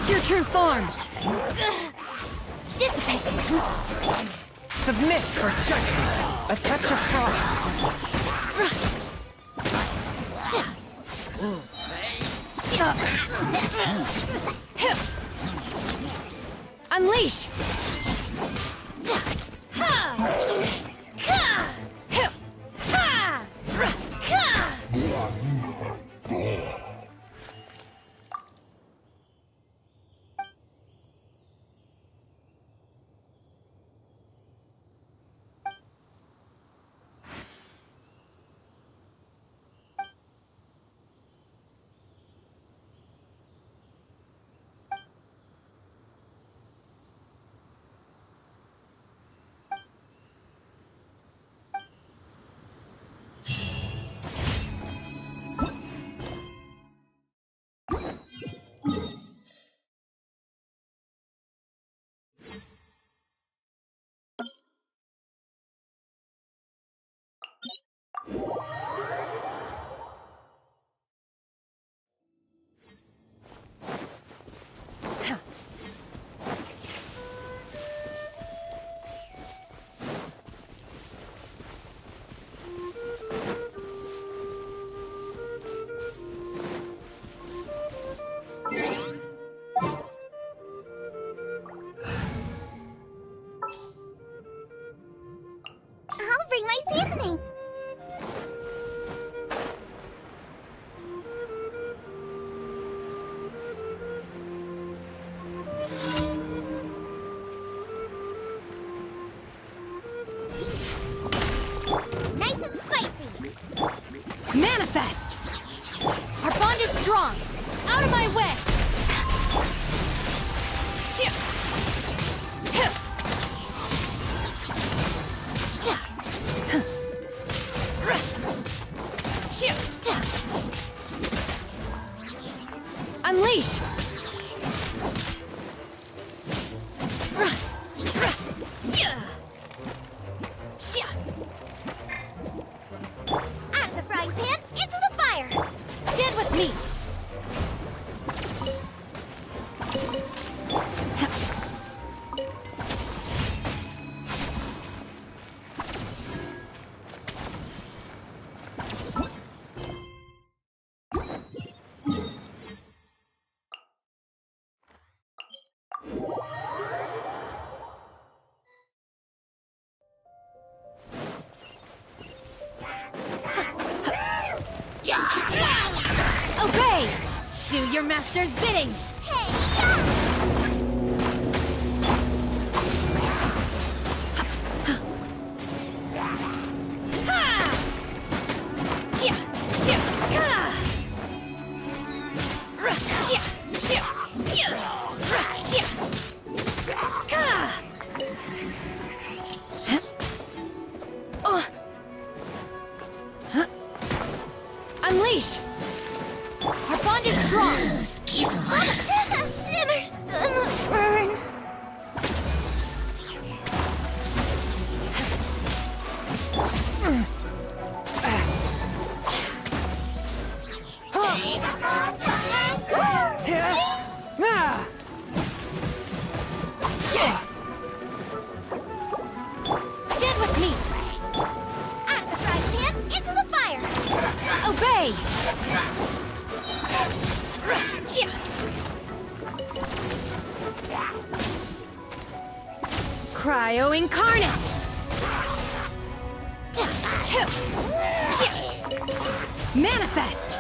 your true form! Dissipate! Submit for judgment! A touch of frost! Unleash! I'll bring my seasoning. Nice and spicy. Manifest! Our bond is strong! Out of my way! Unleash! Out of the frying pan, into the fire. Stand with me! Obey! Do your master's bidding! Unleash! Our bond is strong! Dinner's gonna burn. Stand with me! Out of the frying pan, into the fire. Obey! Cryo incarnate! Manifest!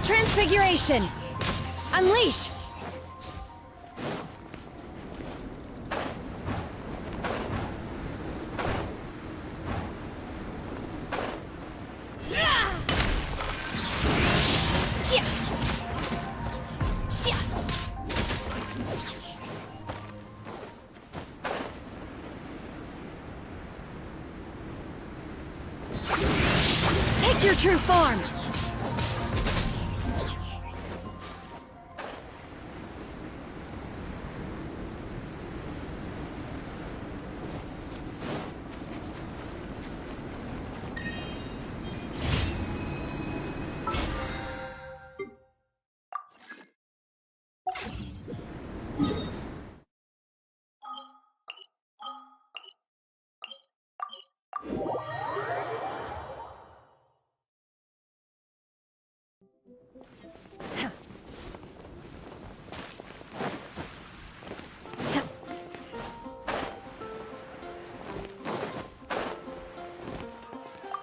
Transfiguration! Unleash! Take your true form!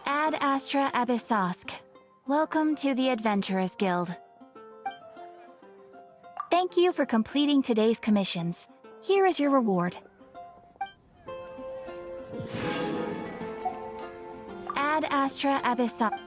Ad Astra Abyssosk. Welcome to the Adventurers Guild. Thank you for completing today's commissions. Here is your reward. Ad Astra Abyssosk.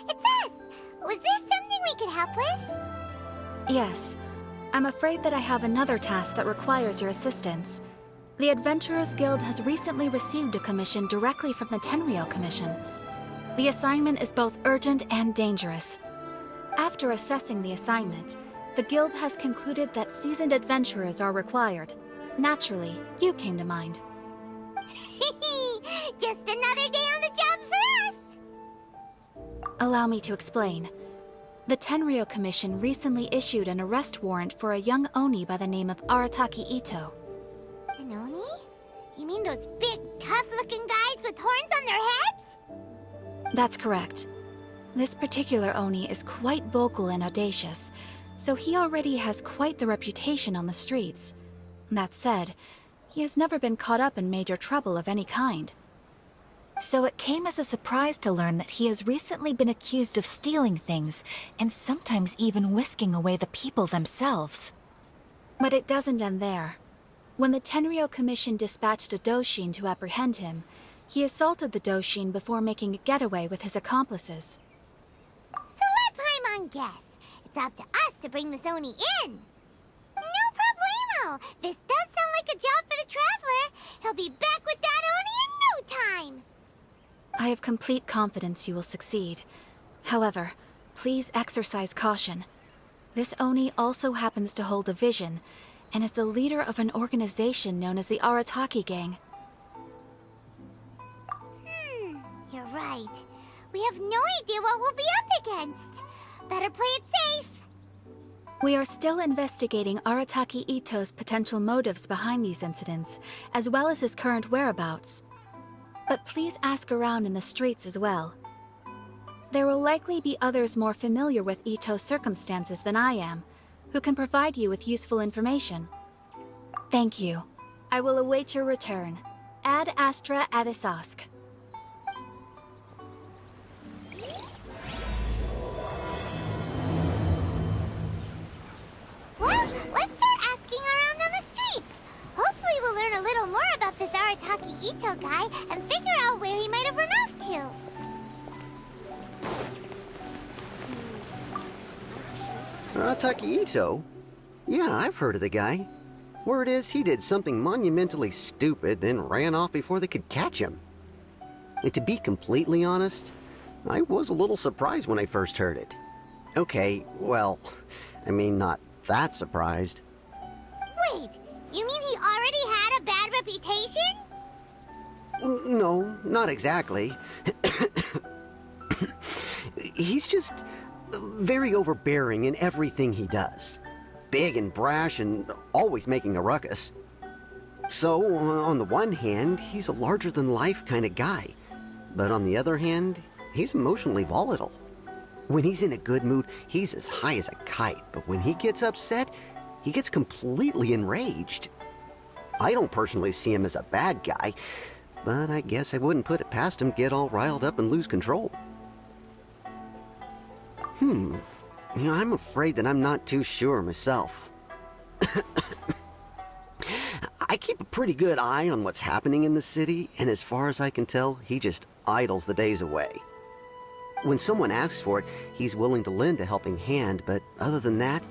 It's us! Was there something we could help with? Yes. I'm afraid that I have another task that requires your assistance. The Adventurers Guild has recently received a commission directly from the Tenryou Commission. The assignment is both urgent and dangerous. After assessing the assignment, the Guild has concluded that seasoned adventurers are required. Naturally, you came to mind. Just another day on the job for us! Allow me to explain. The Tenryou Commission recently issued an arrest warrant for a young Oni by the name of Arataki Ito. An Oni? You mean those big, tough-looking guys with horns on their heads? That's correct. This particular Oni is quite vocal and audacious, so he already has quite the reputation on the streets. That said, he has never been caught up in major trouble of any kind. So it came as a surprise to learn that he has recently been accused of stealing things, and sometimes even whisking away the people themselves. But it doesn't end there. When the Tenryou Commission dispatched a Doshin to apprehend him, he assaulted the Doshin before making a getaway with his accomplices. So let Paimon guess. It's up to us to bring this Oni in. No problemo! This does sound like a job for the Traveler. He'll be back with that Oni in no time. I have complete confidence you will succeed. However, please exercise caution. This Oni also happens to hold a vision, and is the leader of an organization known as the Arataki Gang. You're right. We have no idea what we'll be up against. Better play it safe. We are still investigating Arataki Ito's potential motives behind these incidents, as well as his current whereabouts. But please ask around in the streets as well. There will likely be others more familiar with Ito's circumstances than I am, who can provide you with useful information. Thank you. I will await your return. Ad Astra Abyssosk. Well, let's start asking around on the streets. Hopefully we'll learn a little more about this Arataki Ito guy and figure out where he might have run off to. Arataki Ito? Yeah, I've heard of the guy. Word is, he did something monumentally stupid, then ran off before they could catch him. And to be completely honest, I was a little surprised when I first heard it. Okay, well, I mean, not that surprised. Wait, you mean he already had a bad reputation? No, not exactly. He's just very overbearing in everything he does. Big and brash and always making a ruckus. So, on the one hand, he's a larger-than-life kind of guy. But on the other hand, he's emotionally volatile. When he's in a good mood, he's as high as a kite. But when he gets upset, he gets completely enraged. I don't personally see him as a bad guy, but I guess I wouldn't put it past him to get all riled up and lose control. I'm afraid that I'm not too sure myself. I keep a pretty good eye on what's happening in the city, and as far as I can tell, he just idles the days away. When someone asks for it, he's willing to lend a helping hand, but other than that,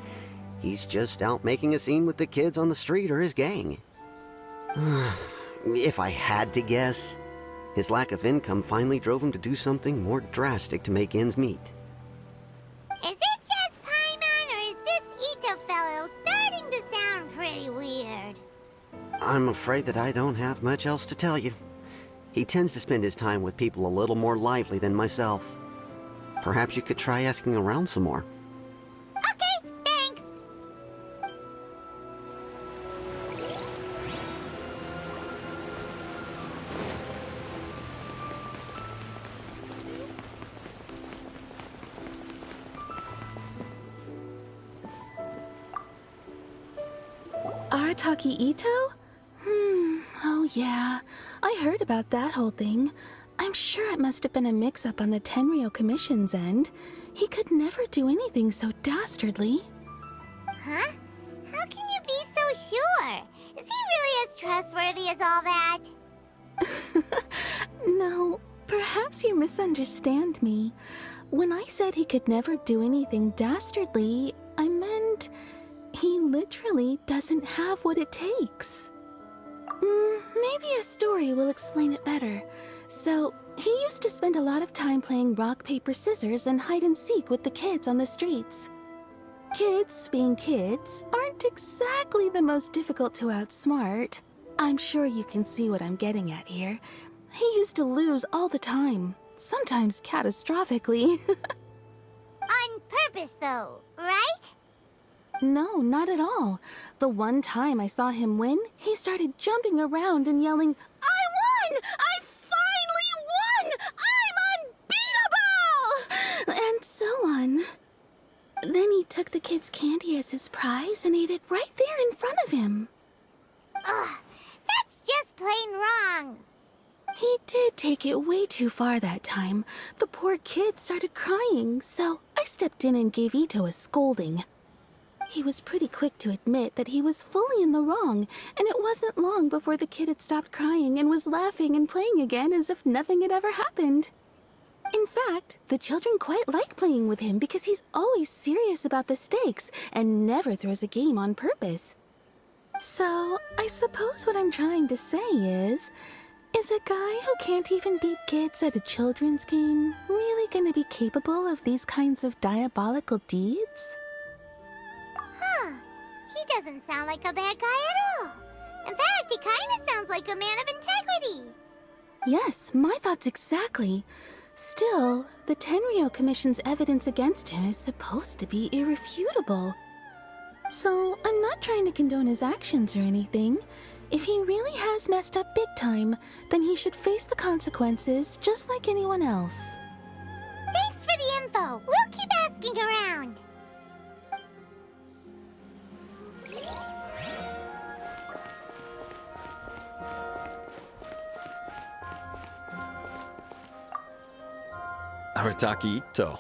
he's just out making a scene with the kids on the street or his gang. If I had to guess, his lack of income finally drove him to do something more drastic to make ends meet. Is it just Paimon, or is this Ito fellow starting to sound pretty weird? I'm afraid that I don't have much else to tell you. He tends to spend his time with people a little more lively than myself. Perhaps you could try asking around some more. Okay, thanks. Arataki Ito? Oh yeah. I heard about that whole thing. I'm sure it must have been a mix-up on the Tenryou Commission's end. He could never do anything so dastardly. Huh? How can you be so sure? Is he really as trustworthy as all that? No, perhaps you misunderstand me. When I said he could never do anything dastardly, I meant he literally doesn't have what it takes. Maybe a story will explain it better. So, he used to spend a lot of time playing rock, paper, scissors and hide and seek with the kids on the streets. Kids, being kids, aren't exactly the most difficult to outsmart. I'm sure you can see what I'm getting at here. He used to lose all the time, sometimes catastrophically. On purpose, though, right? No, not at all. The one time I saw him win, he started jumping around and yelling, "I won! I finally won! I'm unbeatable!" And so on. Then he took the kid's candy as his prize and ate it right there in front of him. Ugh, that's just plain wrong. He did take it way too far that time. The poor kid started crying, so I stepped in and gave Ito a scolding. He was pretty quick to admit that he was fully in the wrong, and it wasn't long before the kid had stopped crying and was laughing and playing again as if nothing had ever happened. In fact, the children quite like playing with him because he's always serious about the stakes and never throws a game on purpose. So, I suppose what I'm trying to say is a guy who can't even beat kids at a children's game really gonna be capable of these kinds of diabolical deeds? Huh. He doesn't sound like a bad guy at all. In fact, he kind of sounds like a man of integrity. Yes, my thoughts exactly. Still, the Tenryou Commission's evidence against him is supposed to be irrefutable. So, I'm not trying to condone his actions or anything. If he really has messed up big time, then he should face the consequences just like anyone else. Thanks for the info. We'll keep asking around. Arataki Ito.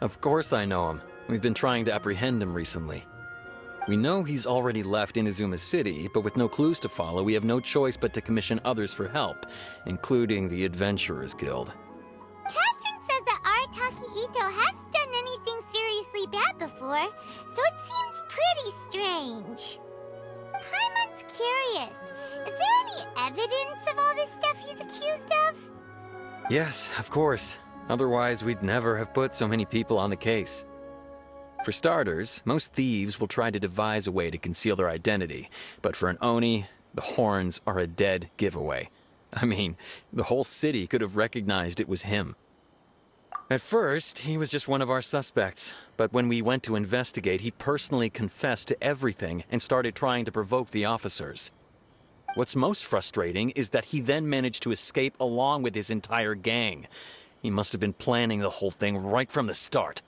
Of course I know him. We've been trying to apprehend him recently. We know he's already left Inazuma City, but with no clues to follow, we have no choice but to commission others for help, including the Adventurers Guild. Catherine says that Arataki Ito hasn't done anything seriously bad before, so it seems pretty strange. curious. Is there any evidence of all this stuff he's accused of? Yes, of course. Otherwise, we'd never have put so many people on the case. For starters, most thieves will try to devise a way to conceal their identity, but for an Oni, the horns are a dead giveaway. I mean, the whole city could have recognized it was him. At first, he was just one of our suspects, but when we went to investigate, he personally confessed to everything and started trying to provoke the officers. What's most frustrating is that he then managed to escape along with his entire gang. He must have been planning the whole thing right from the start.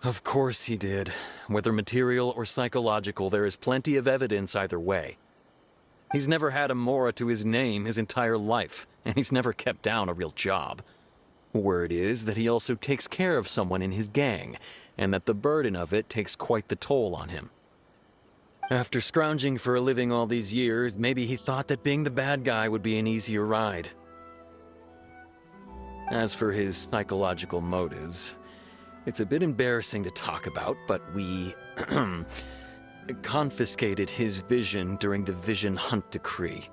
Of course he did. Whether material or psychological, there is plenty of evidence either way. He's never had a Mora to his name his entire life, and he's never kept down a real job. Word is that he also takes care of someone in his gang, and that the burden of it takes quite the toll on him. After scrounging for a living all these years, maybe he thought that being the bad guy would be an easier ride. As for his psychological motives, it's a bit embarrassing to talk about, but we confiscated his vision during the Vision Hunt Decree.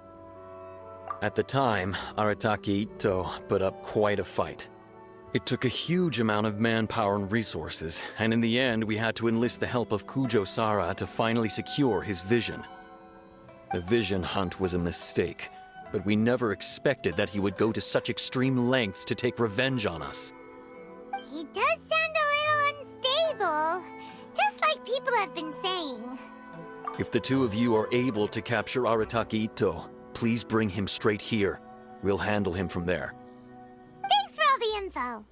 At the time, Arataki Ito put up quite a fight. It took a huge amount of manpower and resources, and in the end we had to enlist the help of Kujo Sara to finally secure his vision. The Vision Hunt was a mistake, but we never expected that he would go to such extreme lengths to take revenge on us. He does sound a little unstable, just like people have been saying. If the two of you are able to capture Arataki Ito, please bring him straight here. We'll handle him from there. Thanks for all the info.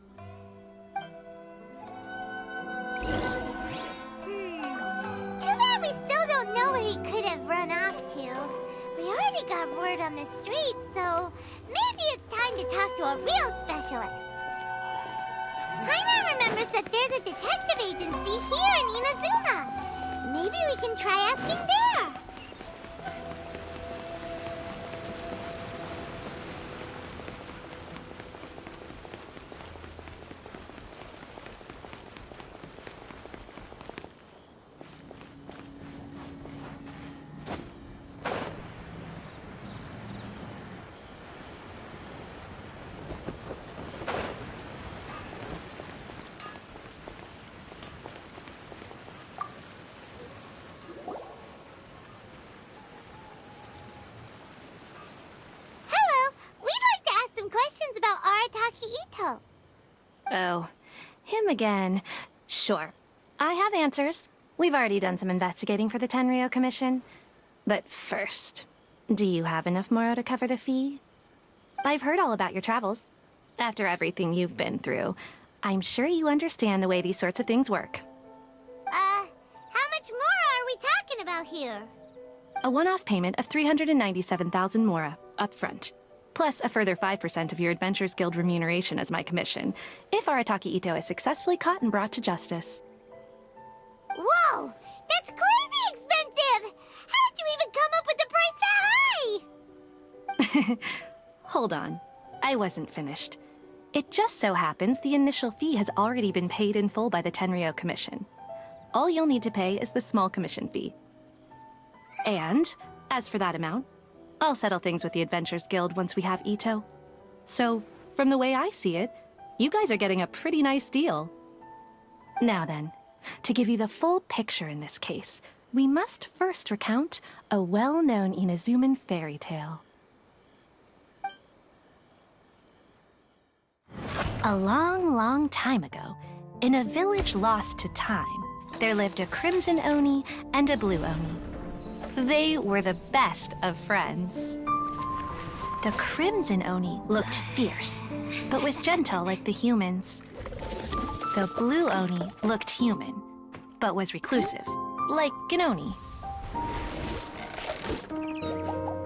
Too bad we still don't know where he could have run off to. We already got word on the street, so maybe it's time to talk to a real specialist. Paimon remembers that there's a detective agency here in Inazuma. Maybe we can try asking there. About Arataki Ito. Oh, him again. Sure. I have answers. We've already done some investigating for the Tenryou Commission. But first, do you have enough Moro to cover the fee? I've heard all about your travels. After everything you've been through, I'm sure you understand the way these sorts of things work. How much Moro are we talking about here? A one-off payment of 397,000 Mora, up front. Plus a further 5% of your Adventurers Guild remuneration as my commission, if Arataki Ito is successfully caught and brought to justice. Whoa! That's crazy expensive! How did you even come up with the price that high? Hold on. I wasn't finished. It just so happens the initial fee has already been paid in full by the Tenryou Commission. All you'll need to pay is the small commission fee. And, as for that amount, I'll settle things with the Adventurers Guild once we have Ito. So, from the way I see it, you guys are getting a pretty nice deal. Now then, to give you the full picture in this case, we must first recount a well-known Inazuman fairy tale. A long, long time ago, in a village lost to time, there lived a Crimson Oni and a Blue Oni. They were the best of friends. The Crimson Oni looked fierce, but was gentle like the humans. The Blue Oni looked human, but was reclusive, like an Oni.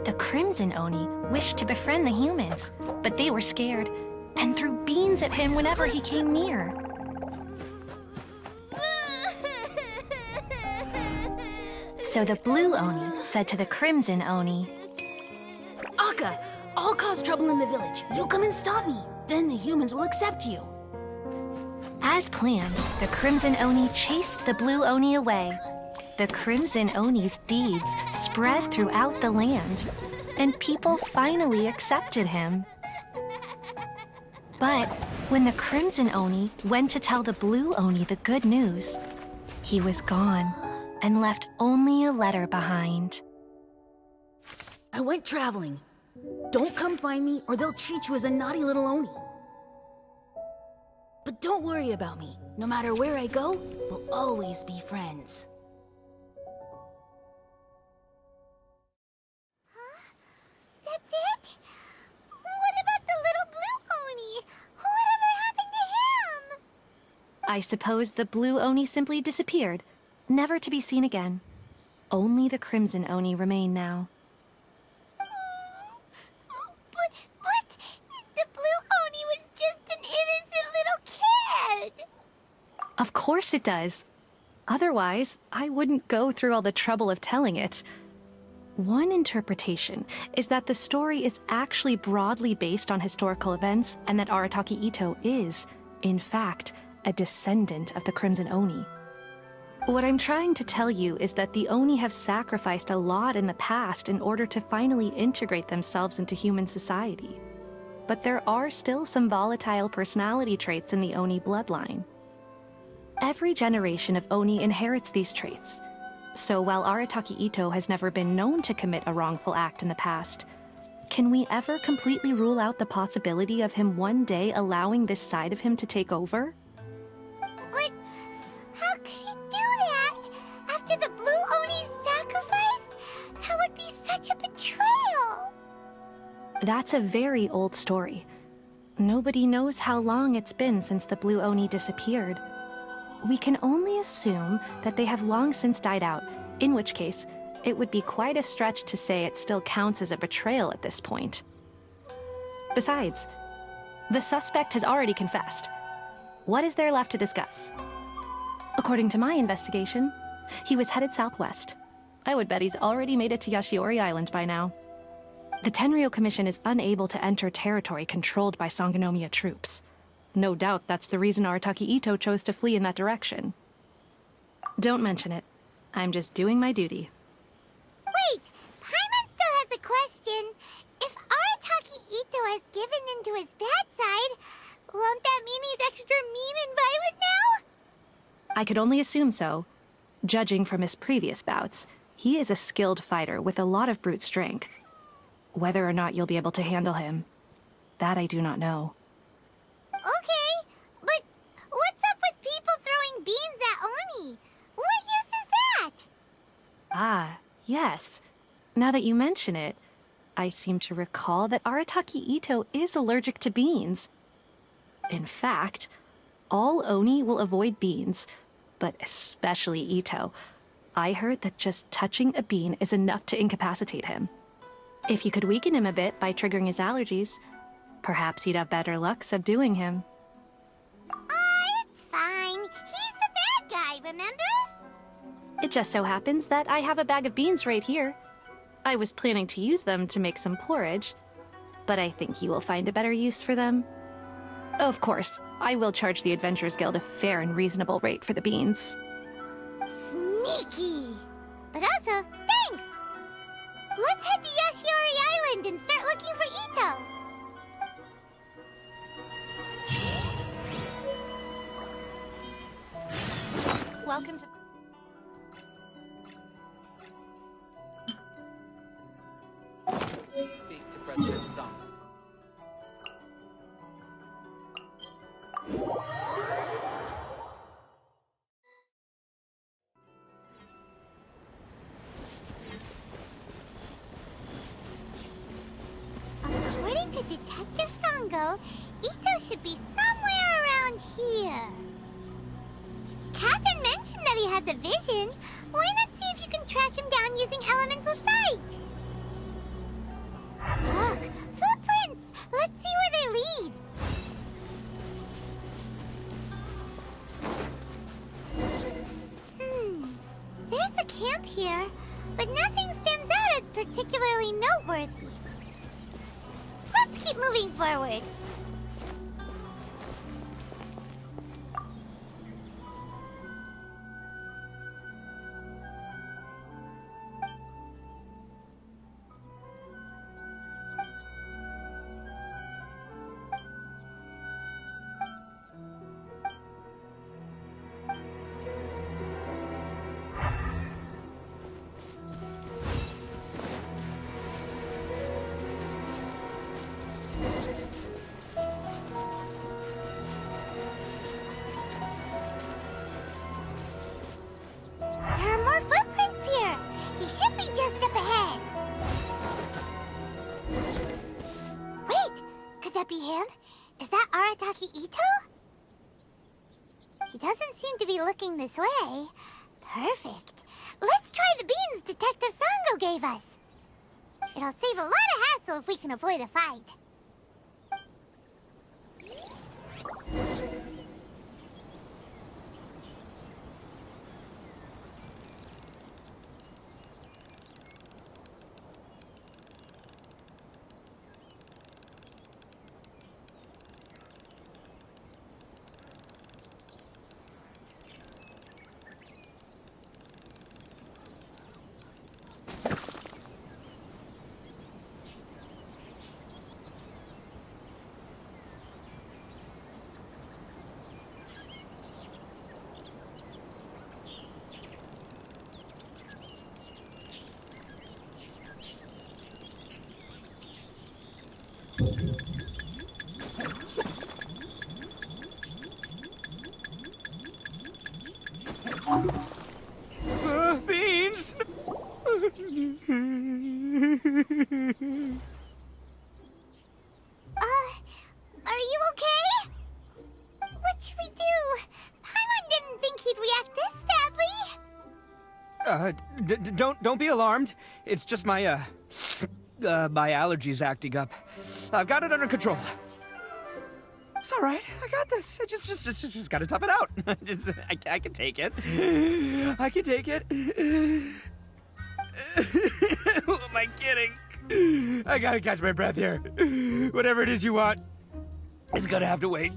The Crimson Oni wished to befriend the humans, but they were scared, and threw beans at him whenever he came near. So the Blue Oni said to the Crimson Oni, Akka, I'll cause trouble in the village. You'll come and stop me. Then the humans will accept you. As planned, the Crimson Oni chased the Blue Oni away. the Crimson Oni's deeds spread throughout the land, and people finally accepted him. But when the Crimson Oni went to tell the Blue Oni the good news, he was gone and left only a letter behind. I went traveling. Don't come find me or they'll treat you as a naughty little Oni. But don't worry about me. No matter where I go, we'll always be friends. Huh? That's it? What about the little Blue Oni? Whatever happened to him? I suppose the Blue Oni simply disappeared, never to be seen again. Only the Crimson Oni remain now. But the Blue Oni was just an innocent little kid! Of course it does. Otherwise, I wouldn't go through all the trouble of telling it. One interpretation is that the story is actually broadly based on historical events and that Arataki Itto is, in fact, a descendant of the Crimson Oni. What I'm trying to tell you is that the Oni have sacrificed a lot in the past in order to finally integrate themselves into human society. But there are still some volatile personality traits in the Oni bloodline. Every generation of Oni inherits these traits. So while Arataki Itto has never been known to commit a wrongful act in the past, can we ever completely rule out the possibility of him one day allowing this side of him to take over? But how could he do that? After the Blue Oni's sacrifice? That would be such a betrayal! That's a very old story. Nobody knows how long it's been since the Blue Oni disappeared. We can only assume that they have long since died out, in which case, it would be quite a stretch to say it still counts as a betrayal at this point. Besides, the suspect has already confessed. What is there left to discuss? According to my investigation, he was headed southwest. I would bet he's already made it to Yashiori Island by now. The Tenryou Commission is unable to enter territory controlled by Sangonomiya troops. No doubt that's the reason Arataki Itto chose to flee in that direction. Don't mention it. I'm just doing my duty. Wait! Paimon still has a question. If Arataki Itto has given into his bad side, won't that mean he's extra mean and violent now? I could only assume so. Judging from his previous bouts, he is a skilled fighter with a lot of brute strength. Whether or not you'll be able to handle him, that I do not know. Okay, but what's up with people throwing beans at Oni? What use is that? Ah, yes. Now that you mention it, I seem to recall that Arataki Itto is allergic to beans. In fact, all Oni will avoid beans, but especially Itto. I heard that just touching a bean is enough to incapacitate him. If you could weaken him a bit by triggering his allergies, perhaps you'd have better luck subduing him. It's fine. He's the bad guy, remember? It just so happens that I have a bag of beans right here. I was planning to use them to make some porridge, but I think you will find a better use for them. Of course, I will charge the Adventurers Guild a fair and reasonable rate for the beans. Sneaky! But also, thanks! Let's head to Yashiori Island and start looking for Itto! Welcome to... Speak to President Song. According to Detective Sango, Itto should be somewhere around here. Catherine mentioned that he has a vision. Why not see if you can track him down using elemental sight? Look, footprints! Let's see where they lead. There's a camp here, but nothing stands out as particularly noteworthy. Let's keep moving forward. that be him? Is that Arataki Ito? He doesn't seem to be looking this way. Perfect. Let's try the beans Detective Sango gave us. It'll save a lot of hassle if we can avoid a fight. Beans! Are you okay? What should we do? Paimon didn't think he'd react this badly. Don't be alarmed. It's just my, my allergies acting up. I've got it under control. It's all right. I got this. I just gotta tough it out. I can take it. I can take it. Who am I kidding? I gotta catch my breath here. Whatever it is you want, it's gonna have to wait.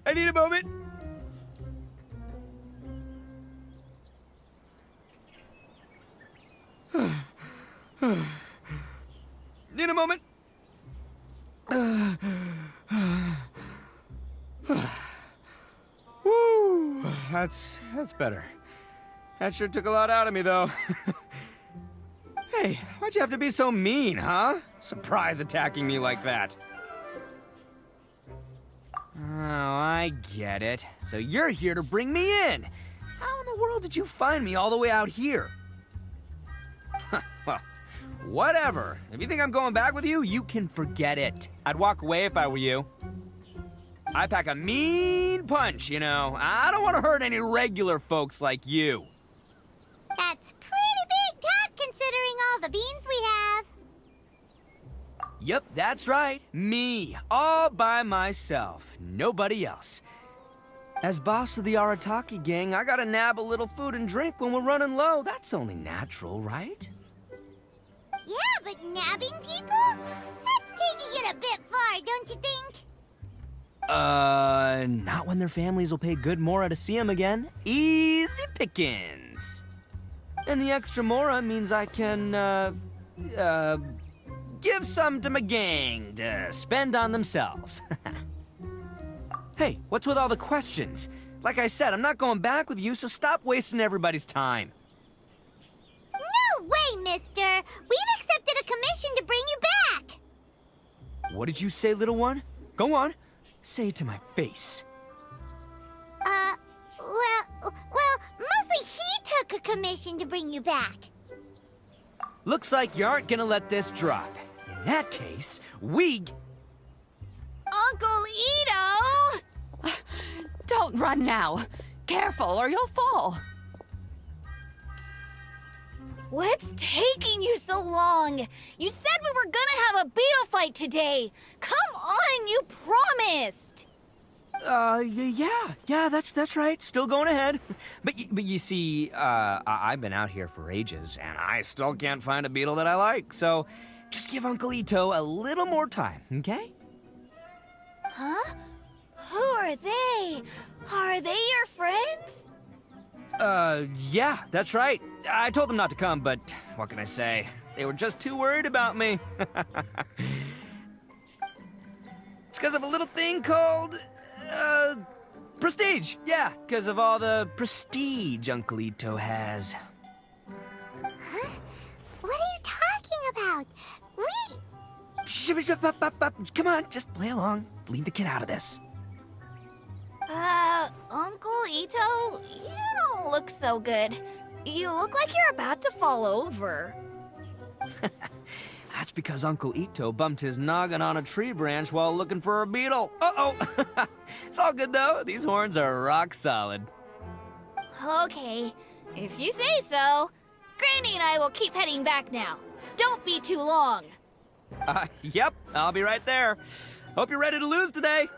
I need a moment. Need a moment. Woo, that's better. That sure took a lot out of me, though. Hey, why'd you have to be so mean, huh? Surprise attacking me like that. Oh, I get it. So you're here to bring me in. How in the world did you find me all the way out here? Well, whatever. If you think I'm going back with you, you can forget it. I'd walk away if I were you. I pack a mean punch, you know. I don't want to hurt any regular folks like you. That's pretty big talk considering all the beans we have. Yep, that's right. Me, all by myself. Nobody else. As boss of the Arataki gang, I gotta nab a little food and drink when we're running low. That's only natural, right? Yeah, but nabbing people? That's taking it a bit far, don't you think? Not when their families will pay good mora to see them again. Easy pickings. And the extra mora means I can, give some to my gang to spend on themselves. Hey, what's with all the questions? Like I said, I'm not going back with you, so stop wasting everybody's time. No way, mister! We've accepted a commission to bring you back! What did you say, little one? Go on. Say it to my face. Well, mostly he took a commission to bring you back. Looks like you aren't gonna let this drop. In that case, Uncle Ito! Don't run now. Careful or you'll fall. What's taking you so long? You said we were gonna have a beetle fight today. Come on, you promised. Yeah, that's right. Still going ahead. But you see, I've been out here for ages, and I still can't find a beetle that I like. So, just give Uncle Ito a little more time, okay? Huh? Who are they? Are they your friends? Yeah, that's right. I told them not to come, but what can I say? They were just too worried about me. It's because of a little thing called, prestige. Yeah, because of all the prestige Uncle Ito has. Huh? What are you talking about? Come on, just play along. Leave the kid out of this. Uncle Ito, you don't look so good. You look like you're about to fall over. That's because Uncle Ito bumped his noggin on a tree branch while looking for a beetle. Uh-oh! It's all good, though. These horns are rock solid. Okay, if you say so. Granny and I will keep heading back now. Don't be too long. Yep, I'll be right there. Hope you're ready to lose today.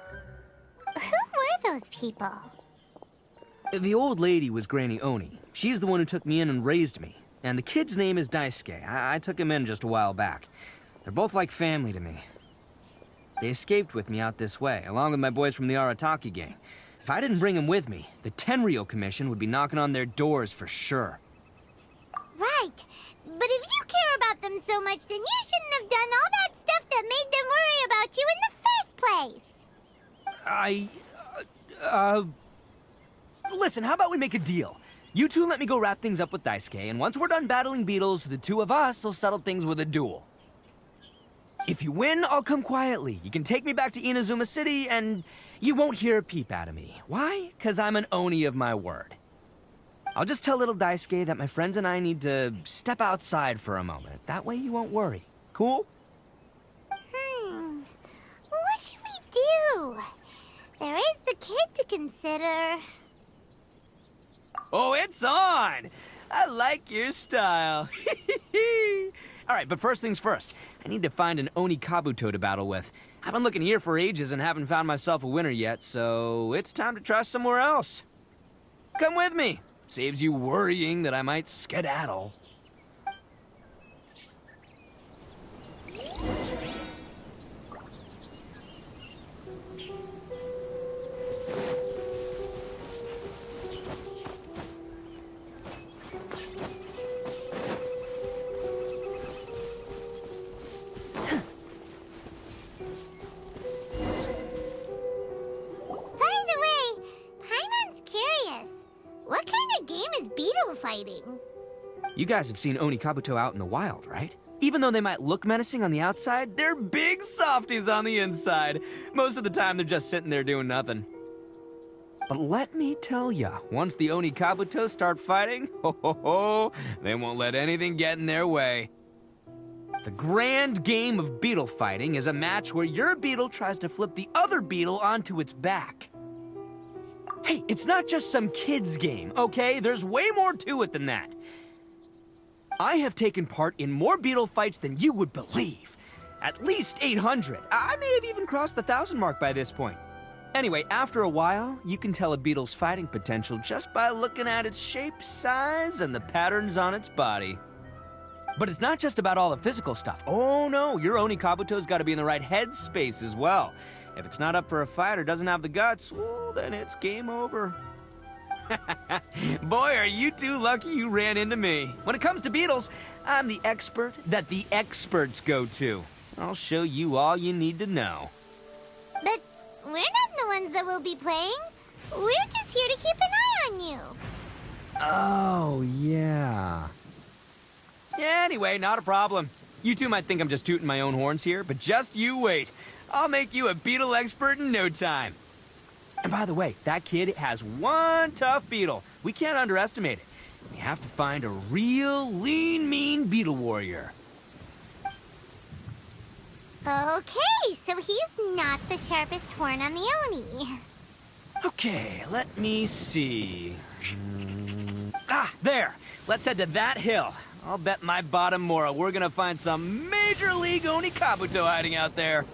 Who were those people? The old lady was Granny Oni. She's the one who took me in and raised me. And the kid's name is Daisuke. I took him in just a while back. They're both like family to me. They escaped with me out this way, along with my boys from the Arataki gang. If I didn't bring them with me, the Tenryou Commission would be knocking on their doors for sure. Right. But if you care about them so much, then you shouldn't have done all that stuff that made them worry about you in the first place. Listen, how about we make a deal? You two let me go wrap things up with Daisuke, and once we're done battling beetles, the two of us will settle things with a duel. If you win, I'll come quietly. You can take me back to Inazuma City, and you won't hear a peep out of me. Why? 'Cause I'm an Oni of my word. I'll just tell little Daisuke that my friends and I need to step outside for a moment. That way you won't worry. Cool? What should we do? There is the kid to consider. Oh, it's on! I like your style. All right, but first things first. I need to find an Oni Kabuto to battle with. I've been looking here for ages and haven't found myself a winner yet, so it's time to try somewhere else. Come with me. Saves you worrying that I might skedaddle. Fighting. You guys have seen Oni Kabuto out in the wild, right? Even though they might look menacing on the outside, they're big softies on the inside. Most of the time, they're just sitting there doing nothing. But let me tell ya, once the Oni Kabuto start fighting, they won't let anything get in their way. The grand game of beetle fighting is a match where your beetle tries to flip the other beetle onto its back. Hey, it's not just some kid's game, okay? There's way more to it than that. I have taken part in more beetle fights than you would believe. At least 800. I may have even crossed the 1,000 mark by this point. Anyway, after a while, you can tell a beetle's fighting potential just by looking at its shape, size, and the patterns on its body. But it's not just about all the physical stuff. Oh no, your Oni Kabuto's got to be in the right headspace as well. If it's not up for a fight or doesn't have the guts, well, then it's game over. Boy, are you two lucky you ran into me. When it comes to beetles, I'm the expert that the experts go to. I'll show you all you need to know. But we're not the ones that will be playing. We're just here to keep an eye on you. Oh, yeah. Anyway, not a problem. You two might think I'm just tooting my own horns here, but just you wait. I'll make you a beetle expert in no time. And by the way, that kid has one tough beetle. We can't underestimate it. We have to find a real lean, mean beetle warrior. Okay, so he's not the sharpest horn on the Oni. Okay, let me see. There. Let's head to that hill. I'll bet my bottom Mora we're gonna find some major league Oni Kabuto hiding out there.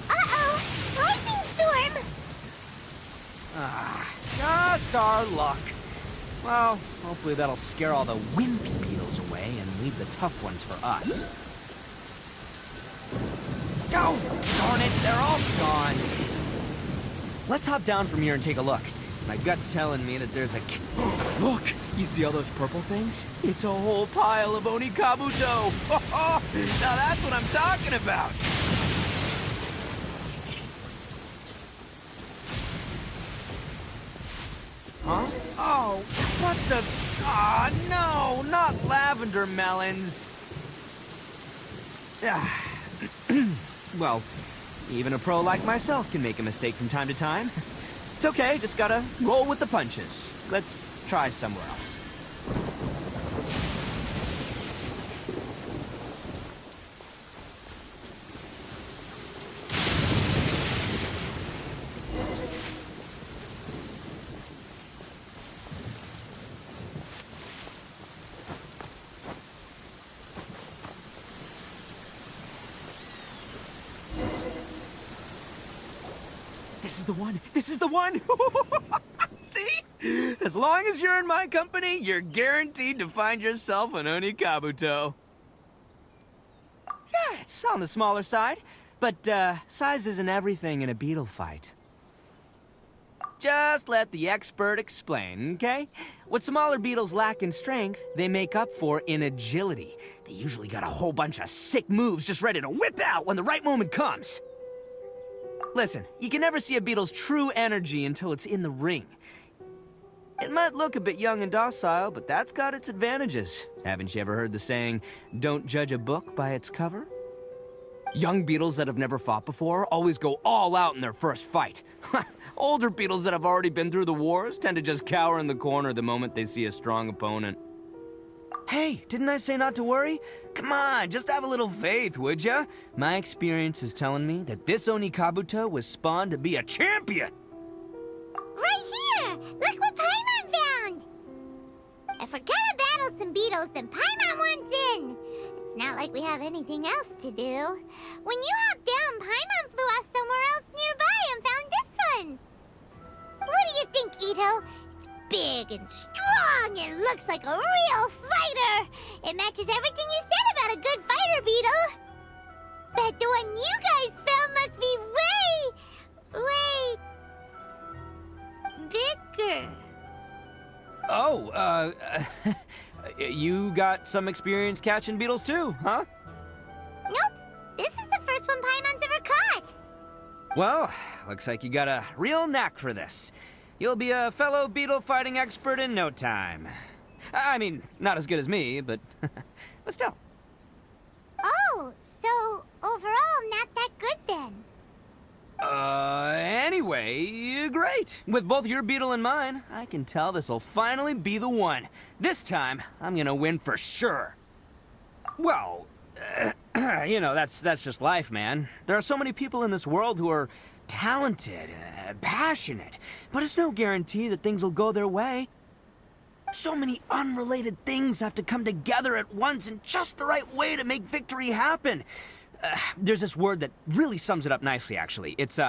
Uh-oh! Lightning storm! Just our luck. Well, hopefully that'll scare all the wimpy beetles away and leave the tough ones for us. Oh, darn it, they're all gone. Let's hop down from here and take a look. My gut's telling me that there's a... Look! You see all those purple things? It's a whole pile of Oni Kabuto! Now that's what I'm talking about! Huh? Oh, what the... Ah, no! Not lavender melons! Well, even a pro like myself can make a mistake from time to time. It's okay, just gotta roll with the punches. Let's try somewhere else. This is the one! This is the one! See? As long as you're in my company, you're guaranteed to find yourself an Onikabuto. Yeah, it's on the smaller side, but size isn't everything in a beetle fight. Just let the expert explain, okay? What smaller beetles lack in strength, they make up for in agility. They usually got a whole bunch of sick moves just ready to whip out when the right moment comes. Listen, you can never see a beetle's true energy until it's in the ring. It might look a bit young and docile, but that's got its advantages. Haven't you ever heard the saying, don't judge a book by its cover? Young beetles that have never fought before always go all out in their first fight. Older beetles that have already been through the wars tend to just cower in the corner the moment they see a strong opponent. Hey, didn't I say not to worry? Come on, just have a little faith, would ya? My experience is telling me that this Onikabuto was spawned to be a champion! Right here! Look what Paimon found! If we're gonna battle some beetles, then Paimon wants in! It's not like we have anything else to do. When you hopped down, Paimon flew off somewhere else nearby and found this one! What do you think, Ito? It's big and strong and looks like a real fighter! It matches everything you said about a good fighter, Beetle! Bet the one you guys found must be way bigger. Oh, you got some experience catching beetles too, huh? Nope. This is the first one Paimon's ever caught. Well, looks like you got a real knack for this. You'll be a fellow beetle fighting expert in no time. I mean, not as good as me, but but still. Oh, so overall not that good then. Anyway, great. With both your beetle and mine, I can tell this'll finally be the one. This time, I'm gonna win for sure. Well, you know, that's just life, man. There are so many people in this world who are talented, passionate, but it's no guarantee that things will go their way. So many unrelated things have to come together at once in just the right way to make victory happen. There's this word that really sums it up nicely, actually. It's,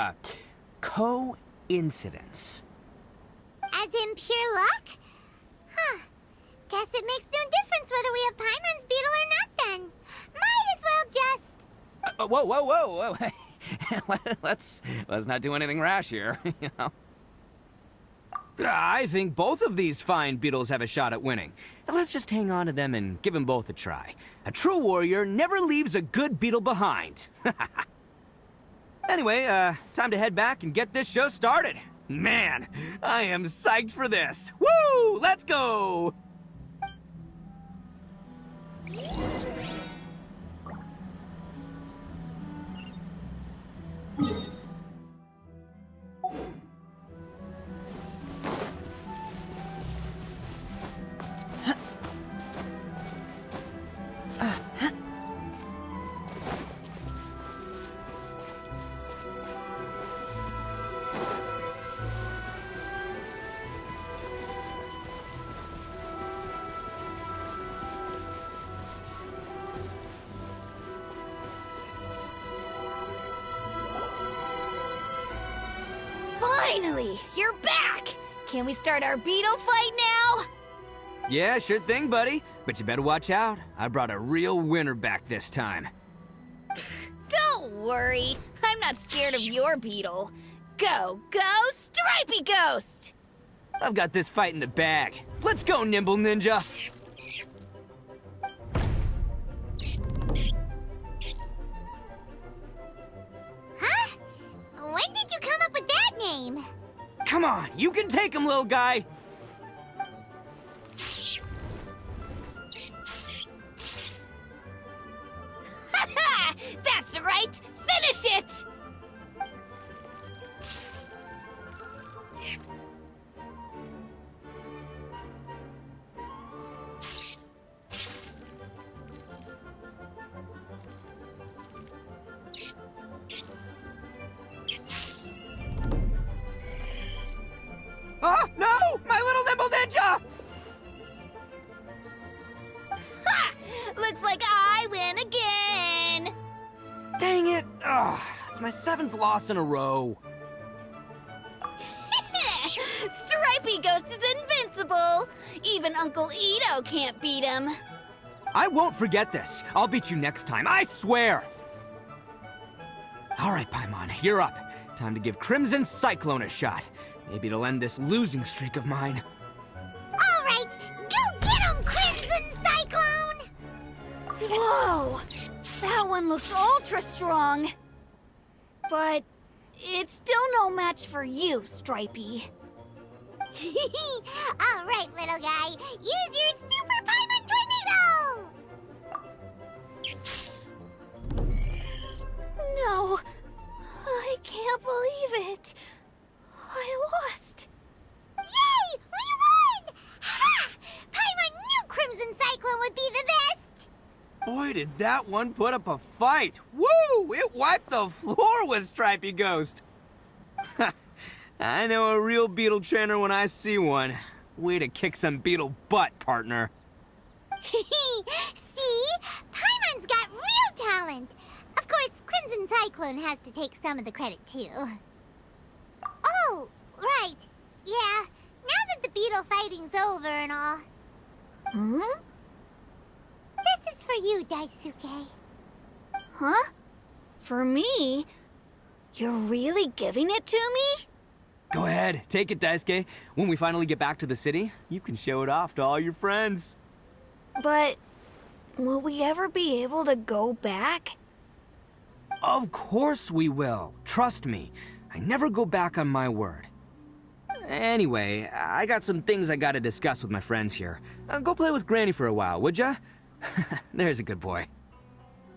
coincidence. As in pure luck? Huh. Guess it makes no difference whether we have Paimon's beetle or not then. Might as well just... Whoa. let's not do anything rash here, you know. I think both of these fine beetles have a shot at winning. Let's just hang on to them and give them both a try. A true warrior never leaves a good beetle behind. Anyway, time to head back and get this show started. Man, I am psyched for this. Woo! Let's go! Finally, you're back! Can we start our beetle fight now? Yeah, sure thing, buddy. But you better watch out. I brought a real winner back this time. Don't worry, I'm not scared of your beetle. Go, Stripey Ghost! I've got this fight in the bag. Let's go, Nimble Ninja! Huh? When did you come up with that name? Come on, you can take him, little guy! Ha! That's right! Finish it! Looks like I win again! Dang it! Ugh, it's my 7th loss in a row. Stripey Ghost is invincible! Even Uncle Ito can't beat him. I won't forget this. I'll beat you next time, I swear! Alright, Paimon, you're up. Time to give Crimson Cyclone a shot. Maybe it'll end this losing streak of mine. Alright, go get him, Crimson Cyclone! Whoa! That one looks ultra strong. But it's still no match for you, Stripey. Alright, little guy, use your Super Paimon Tornado! No, I can't believe it. I lost. Yay! We won! Ha! Paimon knew Crimson Cyclone would be the best! Boy, did that one put up a fight. Woo! It wiped the floor with Stripey Ghost. I know a real beetle trainer when I see one. Way to kick some beetle butt, partner. See? Paimon's got real talent. Of course, Crimson Cyclone has to take some of the credit, too. Oh, right. Yeah, now that the beetle fighting's over and all. Hmm? This is for you, Daisuke. Huh? For me? You're really giving it to me? Go ahead, take it, Daisuke. When we finally get back to the city, you can show it off to all your friends. But will we ever be able to go back? Of course we will. Trust me. I never go back on my word. Anyway, I got some things I gotta discuss with my friends here. Go play with Granny for a while, would ya? There's a good boy.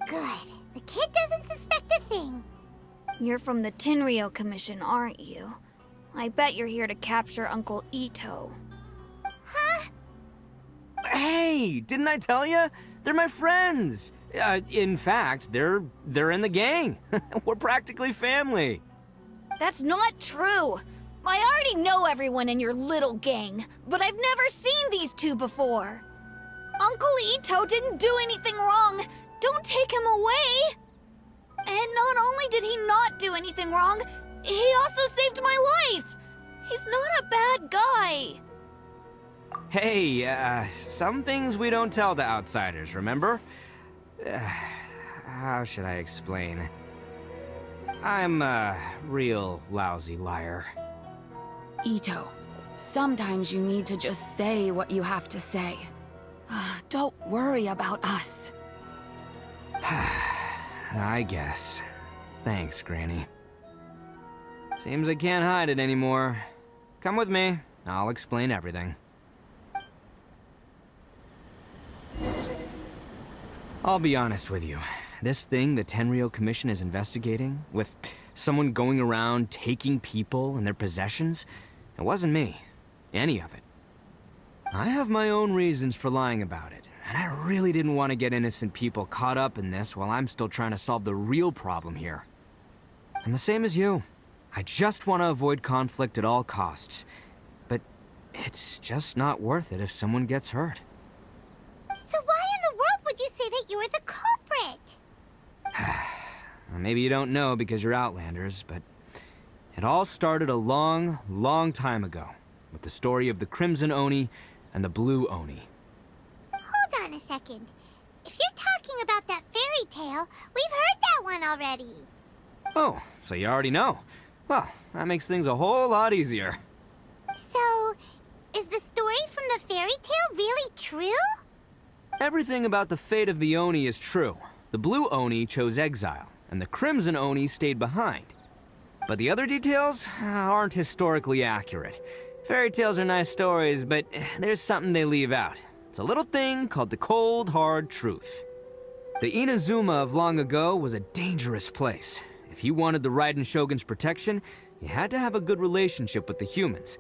Good. The kid doesn't suspect a thing. You're from the Tenryo Commission, aren't you? I bet you're here to capture Uncle Ito. Huh? Hey, didn't I tell ya? They're my friends. In fact, they're in the gang. We're practically family. That's not true! I already know everyone in your little gang, but I've never seen these two before. Uncle Ito didn't do anything wrong. Don't take him away! And not only did he not do anything wrong, he also saved my life! He's not a bad guy. Hey, some things we don't tell to outsiders, remember? How should I explain? I'm a real lousy liar. Ito, sometimes you need to just say what you have to say. Don't worry about us. I guess. Thanks, Granny. Seems I can't hide it anymore. Come with me. I'll explain everything. I'll be honest with you. This thing the Tenryo Commission is investigating, with someone going around taking people and their possessions, it wasn't me. Any of it. I have my own reasons for lying about it, and I really didn't want to get innocent people caught up in this while I'm still trying to solve the real problem here. I'm the same as you. I just want to avoid conflict at all costs. But it's just not worth it if someone gets hurt. So why in the world would you say that you were the culprit? Maybe you don't know because you're Outlanders, but it all started a long, long time ago with the story of the Crimson Oni and the Blue Oni. Hold on a second. If you're talking about that fairy tale, we've heard that one already. Oh, so you already know. Well, that makes things a whole lot easier. So, is the story from the fairy tale really true? Everything about the fate of the Oni is true. The Blue Oni chose exile, and the Crimson Oni stayed behind. But the other details aren't historically accurate. Fairy tales are nice stories, but there's something they leave out. It's a little thing called the cold, hard truth. The Inazuma of long ago was a dangerous place. If you wanted the Raiden Shogun's protection, you had to have a good relationship with the humans.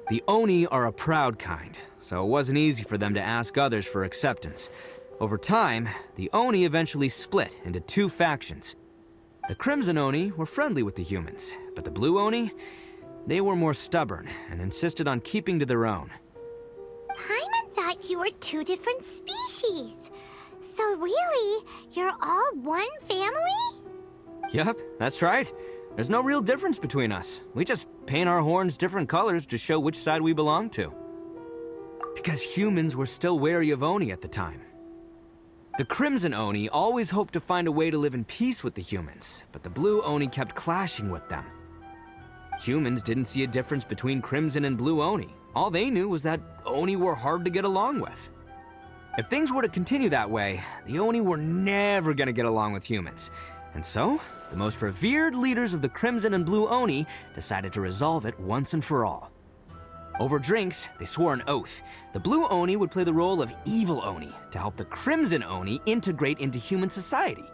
The Oni are a proud kind, so it wasn't easy for them to ask others for acceptance. Over time, the Oni eventually split into two factions. The Crimson Oni were friendly with the humans, but the Blue Oni, they were more stubborn and insisted on keeping to their own. Paimon thought you were two different species. So really, you're all one family? Yep, that's right. There's no real difference between us. We just paint our horns different colors to show which side we belong to. Because humans were still wary of Oni at the time. The Crimson Oni always hoped to find a way to live in peace with the humans, but the Blue Oni kept clashing with them. Humans didn't see a difference between Crimson and Blue Oni. All they knew was that Oni were hard to get along with. If things were to continue that way, the Oni were never gonna get along with humans. And so, the most revered leaders of the Crimson and Blue Oni decided to resolve it once and for all. Over drinks, they swore an oath. The Blue Oni would play the role of Evil Oni to help the Crimson Oni integrate into human society.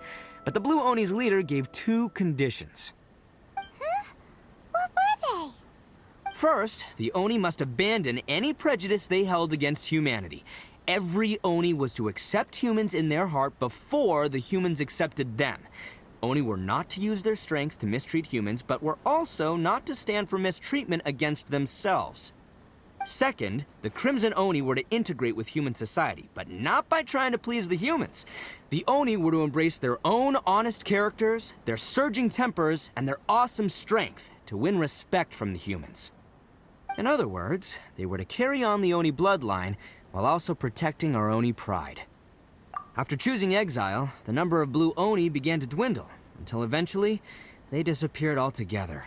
But the Blue Oni's leader gave 2 conditions. Huh? What were they? First, the Oni must abandon any prejudice they held against humanity. Every Oni was to accept humans in their heart before the humans accepted them. Oni were not to use their strength to mistreat humans, but were also not to stand for mistreatment against themselves. Second, the Crimson Oni were to integrate with human society, but not by trying to please the humans. The Oni were to embrace their own honest characters, their surging tempers, and their awesome strength to win respect from the humans. In other words, they were to carry on the Oni bloodline while also protecting our Oni pride. After choosing exile, the number of Blue Oni began to dwindle, until eventually, they disappeared altogether.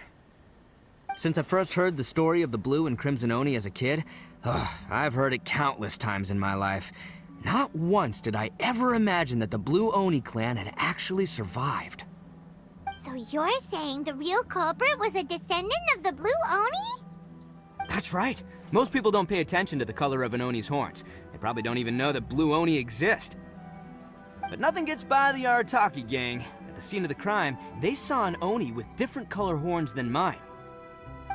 Since I first heard the story of the Blue and Crimson Oni as a kid, I've heard it countless times in my life. Not once did I ever imagine that the Blue Oni clan had actually survived. So you're saying the real culprit was a descendant of the Blue Oni? That's right. Most people don't pay attention to the color of an Oni's horns. They probably don't even know that Blue Oni exist. But nothing gets by the Arataki gang. At the scene of the crime, they saw an Oni with different color horns than mine.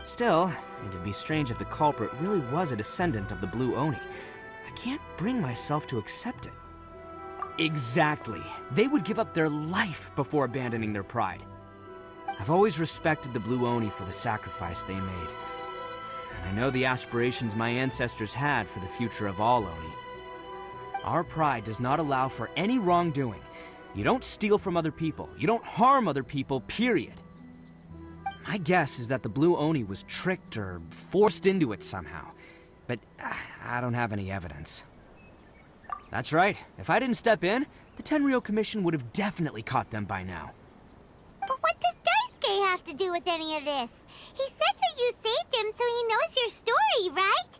Still, it'd be strange if the culprit really was a descendant of the Blue Oni. I can't bring myself to accept it. Exactly. They would give up their life before abandoning their pride. I've always respected the Blue Oni for the sacrifice they made. And I know the aspirations my ancestors had for the future of all Oni. Our pride does not allow for any wrongdoing. You don't steal from other people. You don't harm other people, period. My guess is that the Blue Oni was tricked or forced into it somehow. But I don't have any evidence. That's right. If I didn't step in, the Tenryou Commission would have definitely caught them by now. But what does Daisuke have to do with any of this? He said that you saved him so he knows your story, right?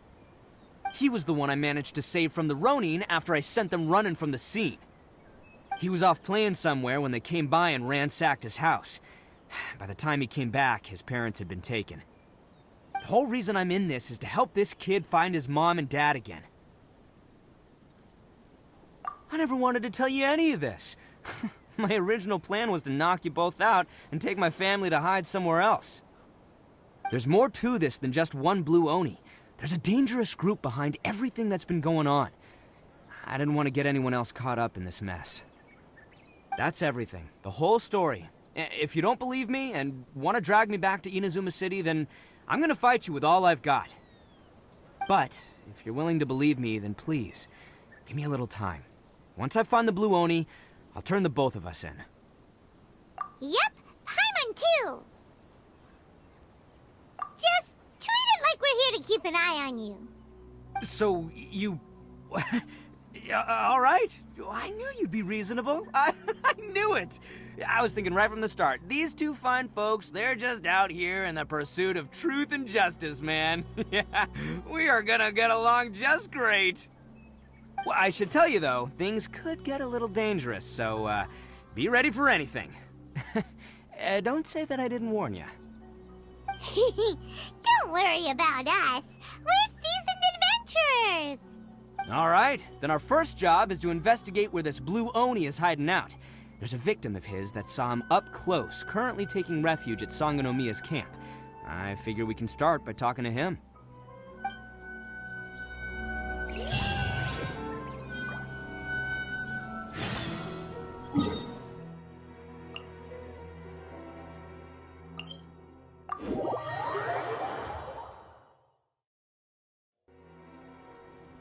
He was the one I managed to save from the Ronin after I sent them running from the scene. He was off playing somewhere when they came by and ransacked his house. By the time he came back, his parents had been taken. The whole reason I'm in this is to help this kid find his mom and dad again. I never wanted to tell you any of this. My original plan was to knock you both out and take my family to hide somewhere else. There's more to this than just one Blue Oni. There's a dangerous group behind everything that's been going on. I didn't want to get anyone else caught up in this mess. That's everything. The whole story. If you don't believe me and want to drag me back to Inazuma City, then I'm gonna fight you with all I've got. But if you're willing to believe me, then please, give me a little time. Once I find the Blue Oni, I'll turn the both of us in. Yep, Paimon too! Just treat it like we're here to keep an eye on you. So, you... all right. I knew you'd be reasonable. I knew it. I was thinking right from the start, these two fine folks, they're just out here in the pursuit of truth and justice, man. Yeah, we are gonna get along just great. Well, I should tell you, though, things could get a little dangerous, so be ready for anything. Don't say that I didn't warn you. Don't worry about us. We're seasoned adventurers. All right, then our first job is to investigate where this Blue Oni is hiding out. There's a victim of his that saw him up close, currently taking refuge at Sangonomiya's camp. I figure we can start by talking to him.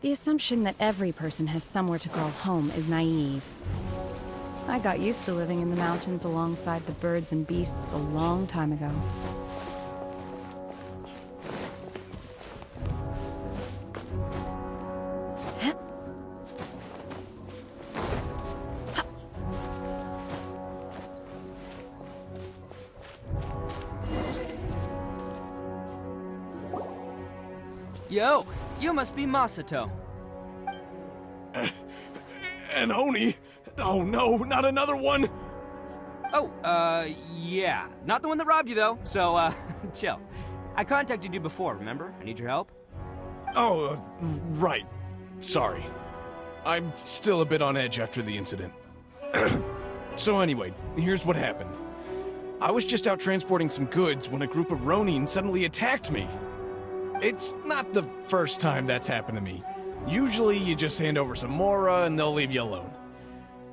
The assumption that every person has somewhere to call home is naive. I got used to living in the mountains alongside the birds and beasts a long time ago. Yo, you must be Masato. An Oni? Oh no, not another one! Oh, yeah. Not the one that robbed you, though, so, chill. I contacted you before, remember? I need your help. Oh, right. Sorry. I'm still a bit on edge after the incident. So anyway, here's what happened. I was just out transporting some goods when a group of Ronin suddenly attacked me. It's not the first time that's happened to me. Usually you just hand over some Mora and they'll leave you alone.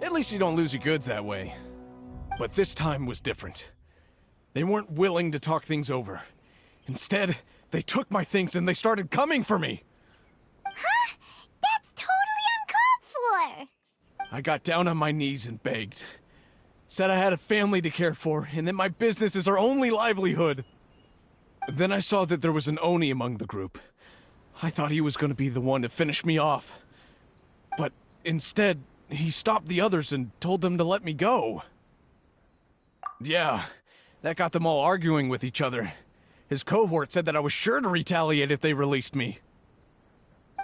At least you don't lose your goods that way. But this time was different. They weren't willing to talk things over. Instead, they took my things and they started coming for me. Huh? That's totally uncalled for! I got down on my knees and begged. Said I had a family to care for and that my business is our only livelihood. Then I saw that there was an Oni among the group. I thought he was going to be the one to finish me off. But instead, he stopped the others and told them to let me go. Yeah, that got them all arguing with each other. His cohort said that I was sure to retaliate if they released me.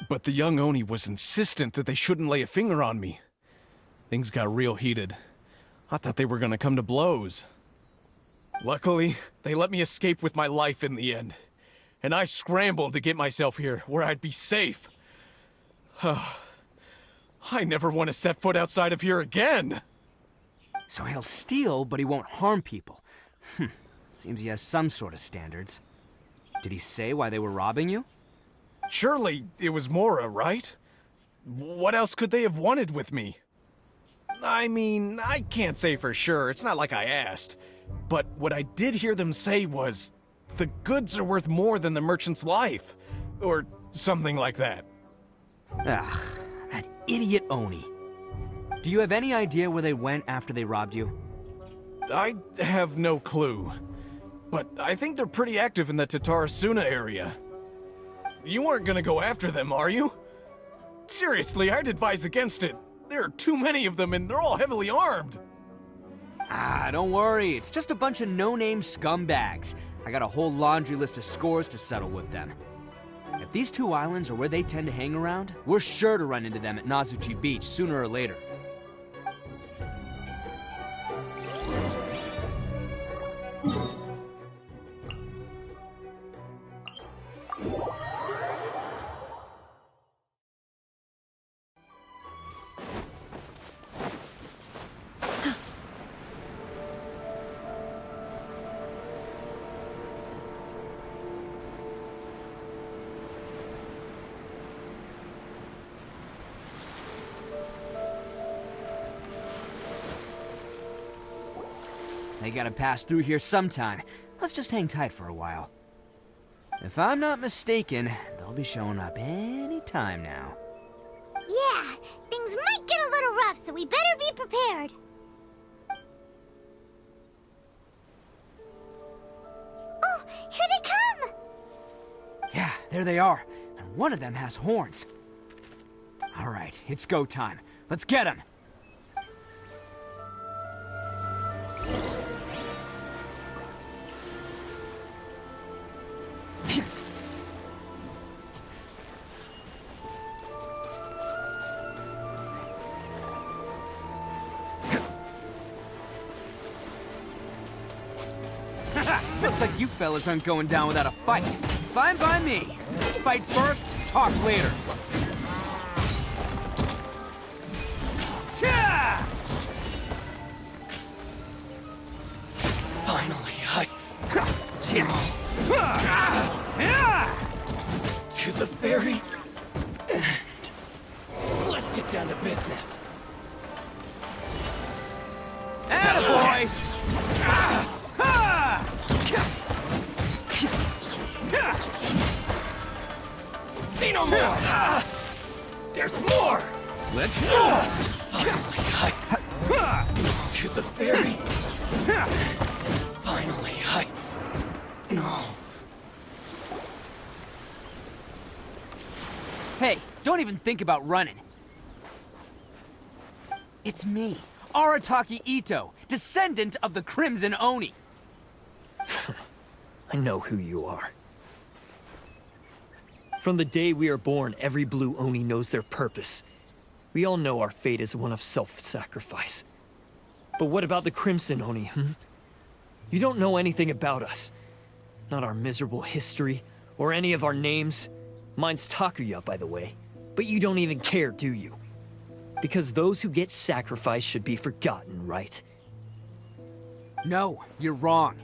But the young Oni was insistent that they shouldn't lay a finger on me. Things got real heated. I thought they were going to come to blows. Luckily, they let me escape with my life in the end. And I scrambled to get myself here, where I'd be safe. I never want to set foot outside of here again! So he'll steal, but he won't harm people. Seems he has some sort of standards. Did he say why they were robbing you? Surely it was Mora, right? What else could they have wanted with me? I mean, I can't say for sure, it's not like I asked. But what I did hear them say was, the goods are worth more than the merchant's life. Or something like that. Ugh, that idiot Oni. Do you have any idea where they went after they robbed you? I have no clue. But I think they're pretty active in the Tatarasuna area. You aren't gonna go after them, are you? Seriously, I'd advise against it. There are too many of them and they're all heavily armed. Ah, don't worry. It's just a bunch of no-name scumbags. I got a whole laundry list of scores to settle with them. If these two islands are where they tend to hang around, we're sure to run into them at Nazuchi Beach sooner or later. They gotta pass through here sometime. Let's just hang tight for a while. If I'm not mistaken, they'll be showing up any time now. Yeah, things might get a little rough, so we better be prepared. Oh, here they come! Yeah, there they are. And one of them has horns. All right, it's go time. Let's get them! Looks like you fellas aren't going down without a fight. Fine by me. Fight first, talk later. Cha! Finally, to the very end. Let's get down to business. Attaboy! See no more! There's more! Let's go! To the ferry. Finally, No. Hey, don't even think about running. It's me, Arataki Ito, descendant of the Crimson Oni. I know who you are. From the day we are born, every blue Oni knows their purpose. We all know our fate is one of self-sacrifice. But what about the Crimson Oni, You don't know anything about us. Not our miserable history, or any of our names. Mine's Takuya, by the way. But you don't even care, do you? Because those who get sacrificed should be forgotten, right? No, you're wrong.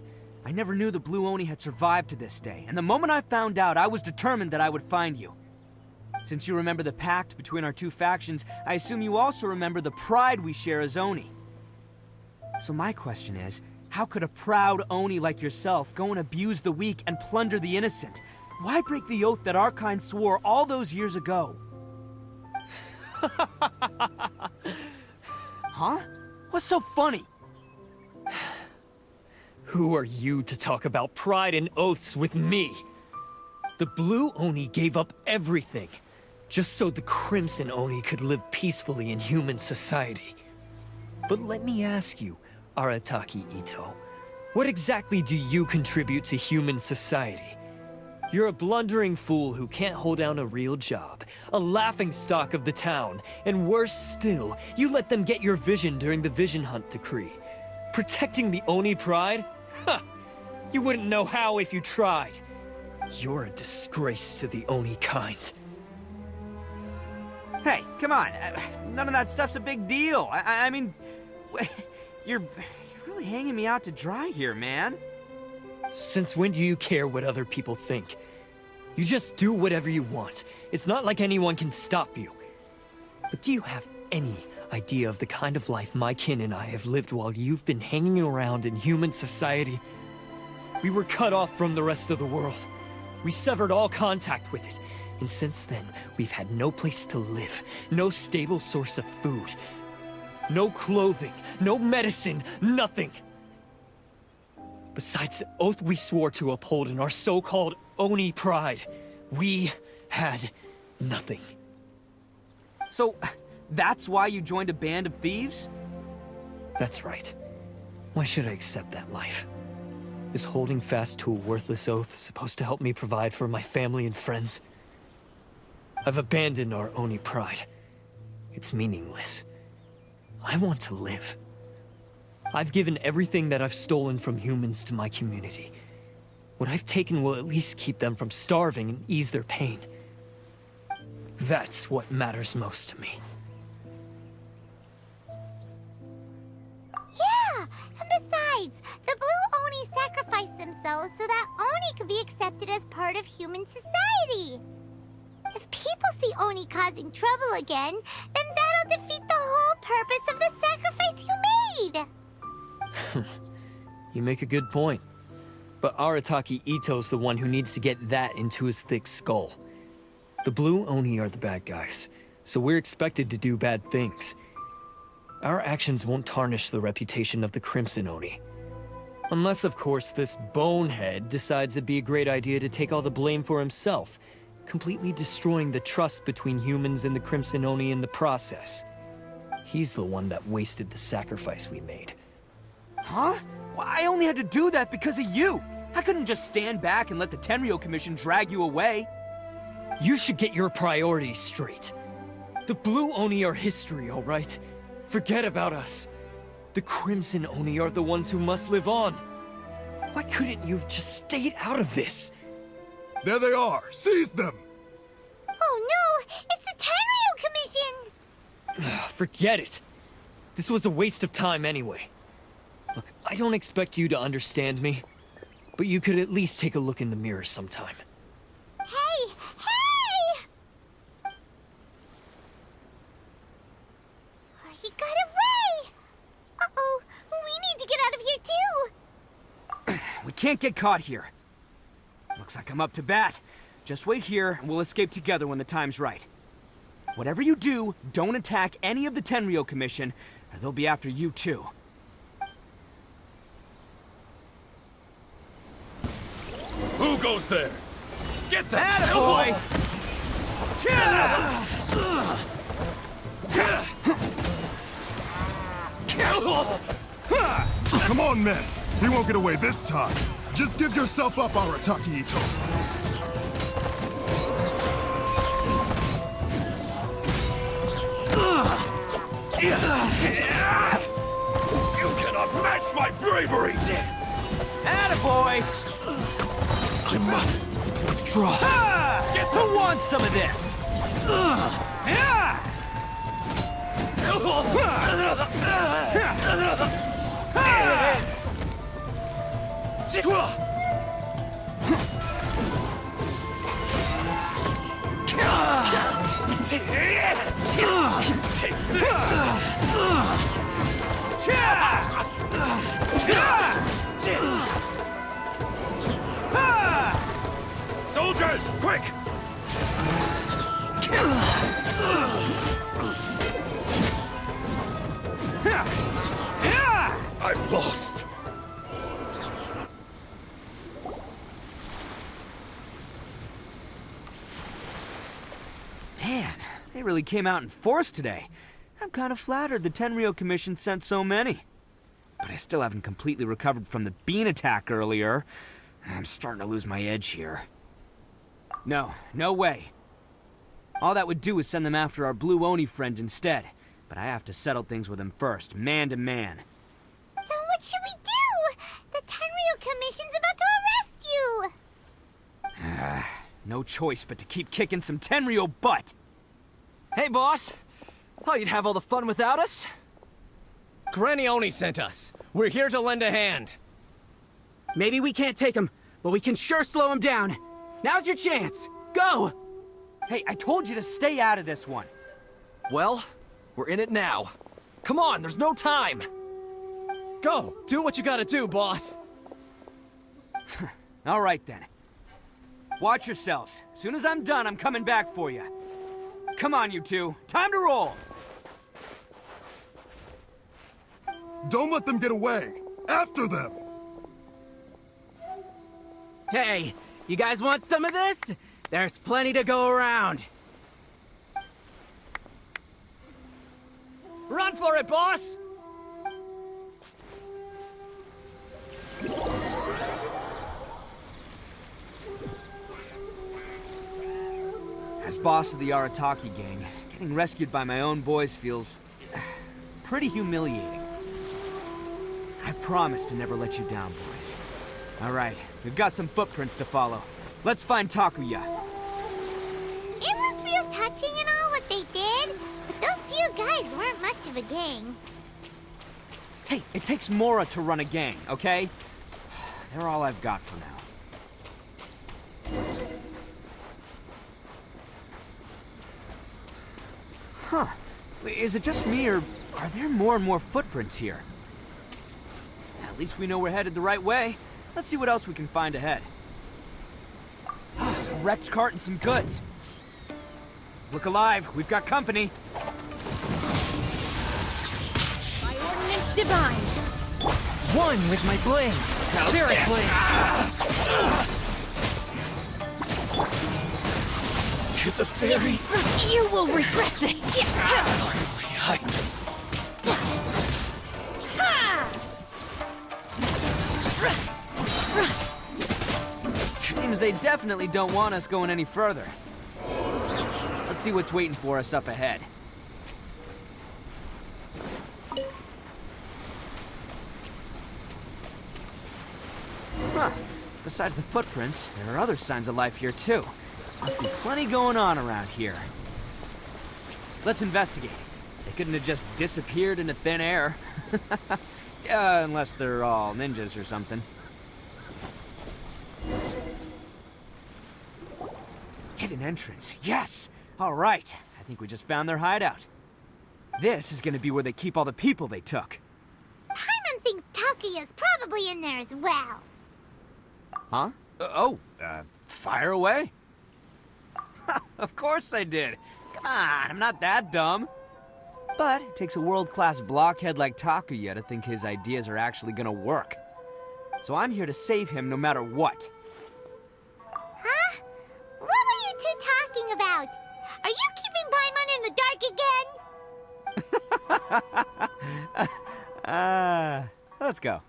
I never knew the Blue Oni had survived to this day, and the moment I found out, I was determined that I would find you. Since you remember the pact between our two factions, I assume you also remember the pride we share as Oni. So my question is, how could a proud Oni like yourself go and abuse the weak and plunder the innocent? Why break the oath that our kind swore all those years ago? Huh? What's so funny? Who are you to talk about pride and oaths with me? The Blue Oni gave up everything, just so the Crimson Oni could live peacefully in human society. But let me ask you, Arataki Ito, what exactly do you contribute to human society? You're a blundering fool who can't hold down a real job, a laughingstock of the town, and worse still, you let them get your vision during the Vision Hunt decree. Protecting the Oni pride? Ha! You wouldn't know how if you tried. You're a disgrace to the Oni kind. Hey, come on. None of that stuff's a big deal. I mean, you're really hanging me out to dry here, man. Since when do you care what other people think? You just do whatever you want. It's not like anyone can stop you. But do you have any idea of the kind of life my kin and I have lived while you've been hanging around in human society? We were cut off from the rest of the world. We severed all contact with it. And since then, we've had no place to live, no stable source of food, no clothing, no medicine, nothing. Besides the oath we swore to uphold in our so-called Oni pride, we had nothing. So, that's why you joined a band of thieves? That's right. Why should I accept that life? Is holding fast to a worthless oath supposed to help me provide for my family and friends? I've abandoned our Oni pride. It's meaningless. I want to live. I've given everything that I've stolen from humans to my community. What I've taken will at least keep them from starving and ease their pain. That's what matters most to me. Yeah, and besides, the Blue Oni sacrificed themselves so that Oni could be accepted as part of human society. If people see Oni causing trouble again, then that'll defeat the whole purpose of the sacrifice you made. You make a good point. But Arataki Ito's the one who needs to get that into his thick skull. The Blue Oni are the bad guys, so we're expected to do bad things. Our actions won't tarnish the reputation of the Crimson Oni. Unless, of course, this bonehead decides it'd be a great idea to take all the blame for himself, completely destroying the trust between humans and the Crimson Oni in the process. He's the one that wasted the sacrifice we made. Huh? Well, I only had to do that because of you. I couldn't just stand back and let the Tenryo Commission drag you away. You should get your priorities straight. The Blue Oni are history, all right? Forget about us. The Crimson Oni are the ones who must live on. Why couldn't you have just stayed out of this? There they are! Seize them! Oh no! It's the Tenryo Commission! Forget it. This was a waste of time anyway. Look, I don't expect you to understand me, but you could at least take a look in the mirror sometime. Hey! Hey! He got away! Uh-oh, we need to get out of here too! We can't get caught here. Looks like I'm up to bat. Just wait here, and we'll escape together when the time's right. Whatever you do, don't attack any of the Tenryo Commission, or they'll be after you too. Who goes there? Get that Attaboy! Come on, men. He won't get away this time. Just give yourself up, Arataki Ito. You cannot match my bravery! Attaboy! I must withdraw. Who wants some of this? Take this! Soldiers, quick! I've lost. Man, they really came out in force today. I'm kind of flattered the Tenryo Commission sent so many. But I still haven't completely recovered from the bean attack earlier. I'm starting to lose my edge here. No way. All that would do is send them after our Blue Oni friend instead. But I have to settle things with him first, man to man. Then what should we do? The Tenryo Commission's about to arrest you! No choice but to keep kicking some Tenryo butt! Hey, boss. Thought you'd have all the fun without us? Granny Oni sent us. We're here to lend a hand. Maybe we can't take him, but we can sure slow him down. Now's your chance. Go! Hey, I told you to stay out of this one. Well, we're in it now. Come on, there's no time. Go, do what you gotta do, boss. All right then. Watch yourselves. As soon as I'm done, I'm coming back for you. Come on, you two. Time to roll! Don't let them get away. After them. Hey, you guys want some of this? There's plenty to go around. Run for it, boss! As boss of the Arataki gang, getting rescued by my own boys feels pretty humiliating. I promise to never let you down, boys. All right, we've got some footprints to follow. Let's find Takuya. It was real touching and all what they did, but those few guys weren't much of a gang. Hey, it takes Mora to run a gang, okay? They're all I've got for now. Huh. Is it just me, or are there more and more footprints here? At least we know we're headed the right way. Let's see what else we can find ahead. A wrecked cart and some goods. Look alive, we've got company. By ordinance divine. One with my blade. Spirit blade. To the very... You will regret this. Seems they definitely don't want us going any further. Let's see what's waiting for us up ahead. Huh. Besides the footprints, there are other signs of life here too. Must be plenty going on around here. Let's investigate. They couldn't have just disappeared into thin air. Yeah, unless they're all ninjas or something. Hidden entrance, yes! All right, I think we just found their hideout. This is gonna be where they keep all the people they took. Paimon thinks Takuya's probably in there as well. Huh? Fire away? Of course I did. Come on, I'm not that dumb. But it takes a world-class blockhead like Takuya to think his ideas are actually gonna work. So I'm here to save him no matter what. Huh? What were you two talking about? Are you keeping Paimon in the dark again? Let's go.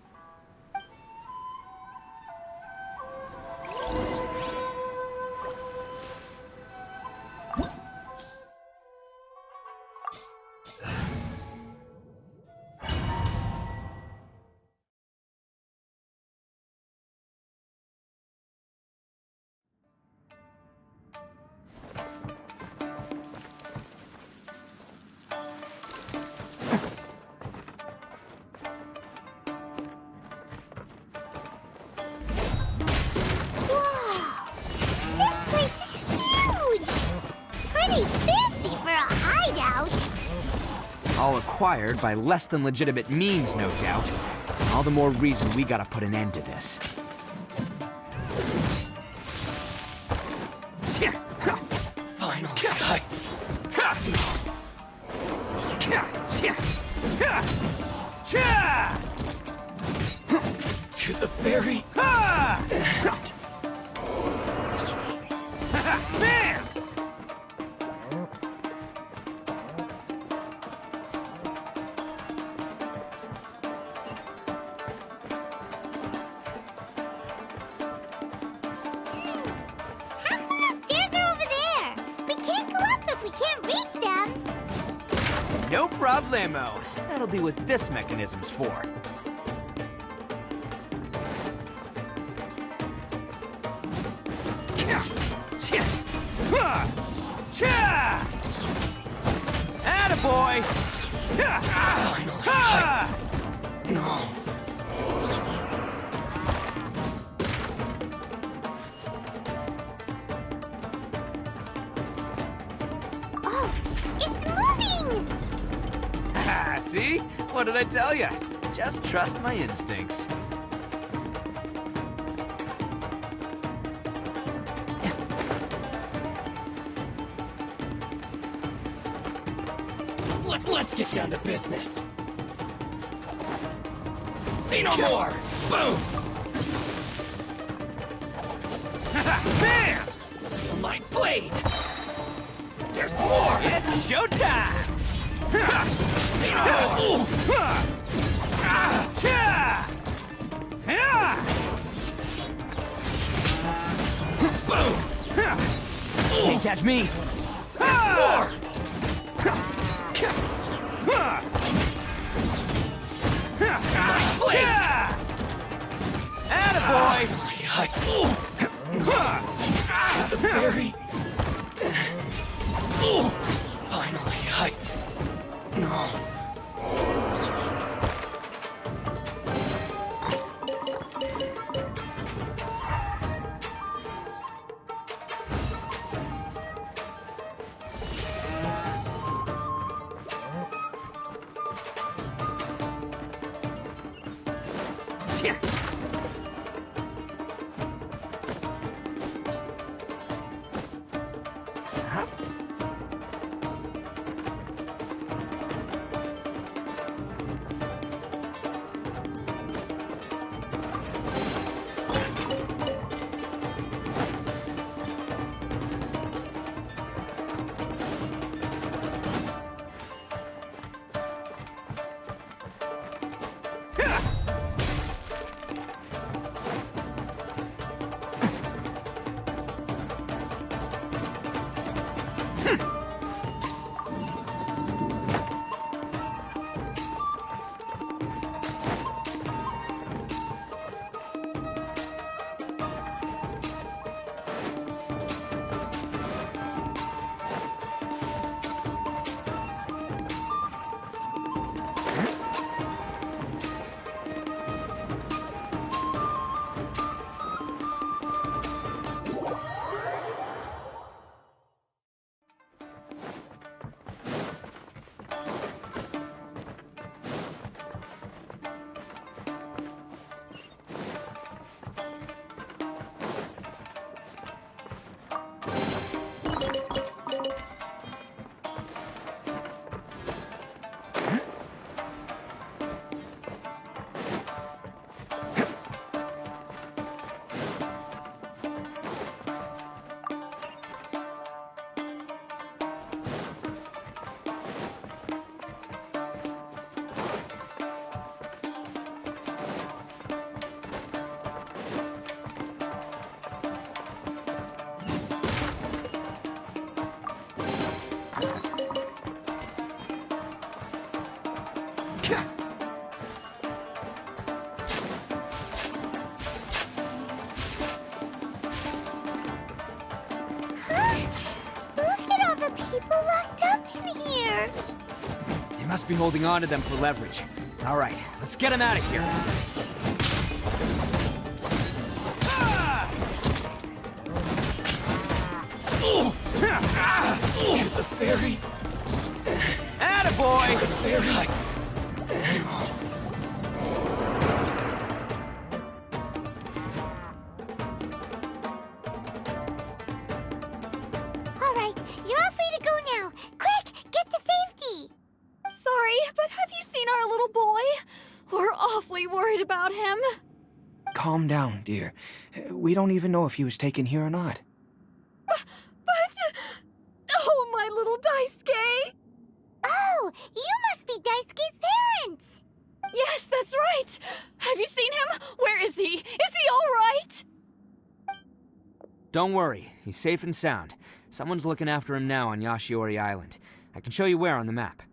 All acquired by less than legitimate means, no doubt. All the more reason we gotta put an end to this. Finally, to the ferry. Man! No problemo. That'll be what this mechanism's for. Attaboy! No. See? What did I tell you? Just trust my instincts. Let's get down to business. See no more! Boom! Bam! My blade! There's more! It's showtime! See no more! Boom! Can't catch me! More! My blade! Attaboy! The ferry! Finally, no. Look at all the people locked up in here. They must be holding on to them for leverage. All right, let's get them out of here. Get the ferry. Attaboy! Ferry. All right, you're all free to go now. Quick, get to safety. Sorry, but have you seen our little boy? We're awfully worried about him. Calm down, dear. We don't even know if he was taken here or not. But... Oh, my little Daisuke! Oh, you must be Daisuke's parents. Yes, that's right. Have you seen him? Where is he? Is he all right? Don't worry, he's safe and sound. Someone's looking after him now on Yashiori Island. I can show you where on the map.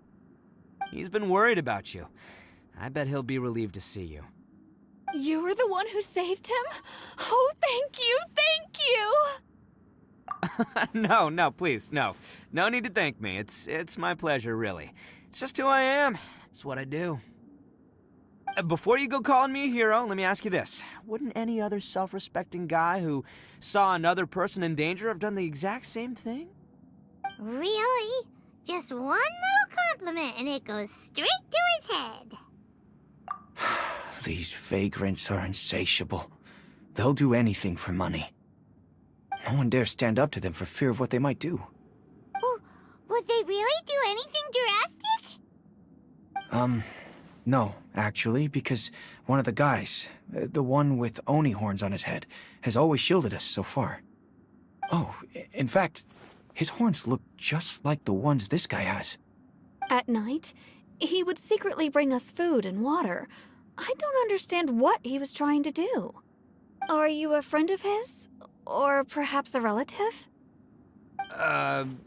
He's been worried about you. I bet he'll be relieved to see you. You were the one who saved him? Oh, thank you, thank you! No, please, no. No need to thank me. It's my pleasure, really. It's just who I am. It's what I do. Before you go calling me a hero, let me ask you this. Wouldn't any other self-respecting guy who saw another person in danger have done the exact same thing? Really? Just one little compliment and it goes straight to his head. These vagrants are insatiable. They'll do anything for money. No one dares stand up to them for fear of what they might do. Would they really do anything drastic? No, actually, because one of the guys, the one with Oni horns on his head, has always shielded us so far. Oh, in fact, his horns look just like the ones this guy has. At night, he would secretly bring us food and water. I don't understand what he was trying to do. Are you a friend of his? Or perhaps a relative?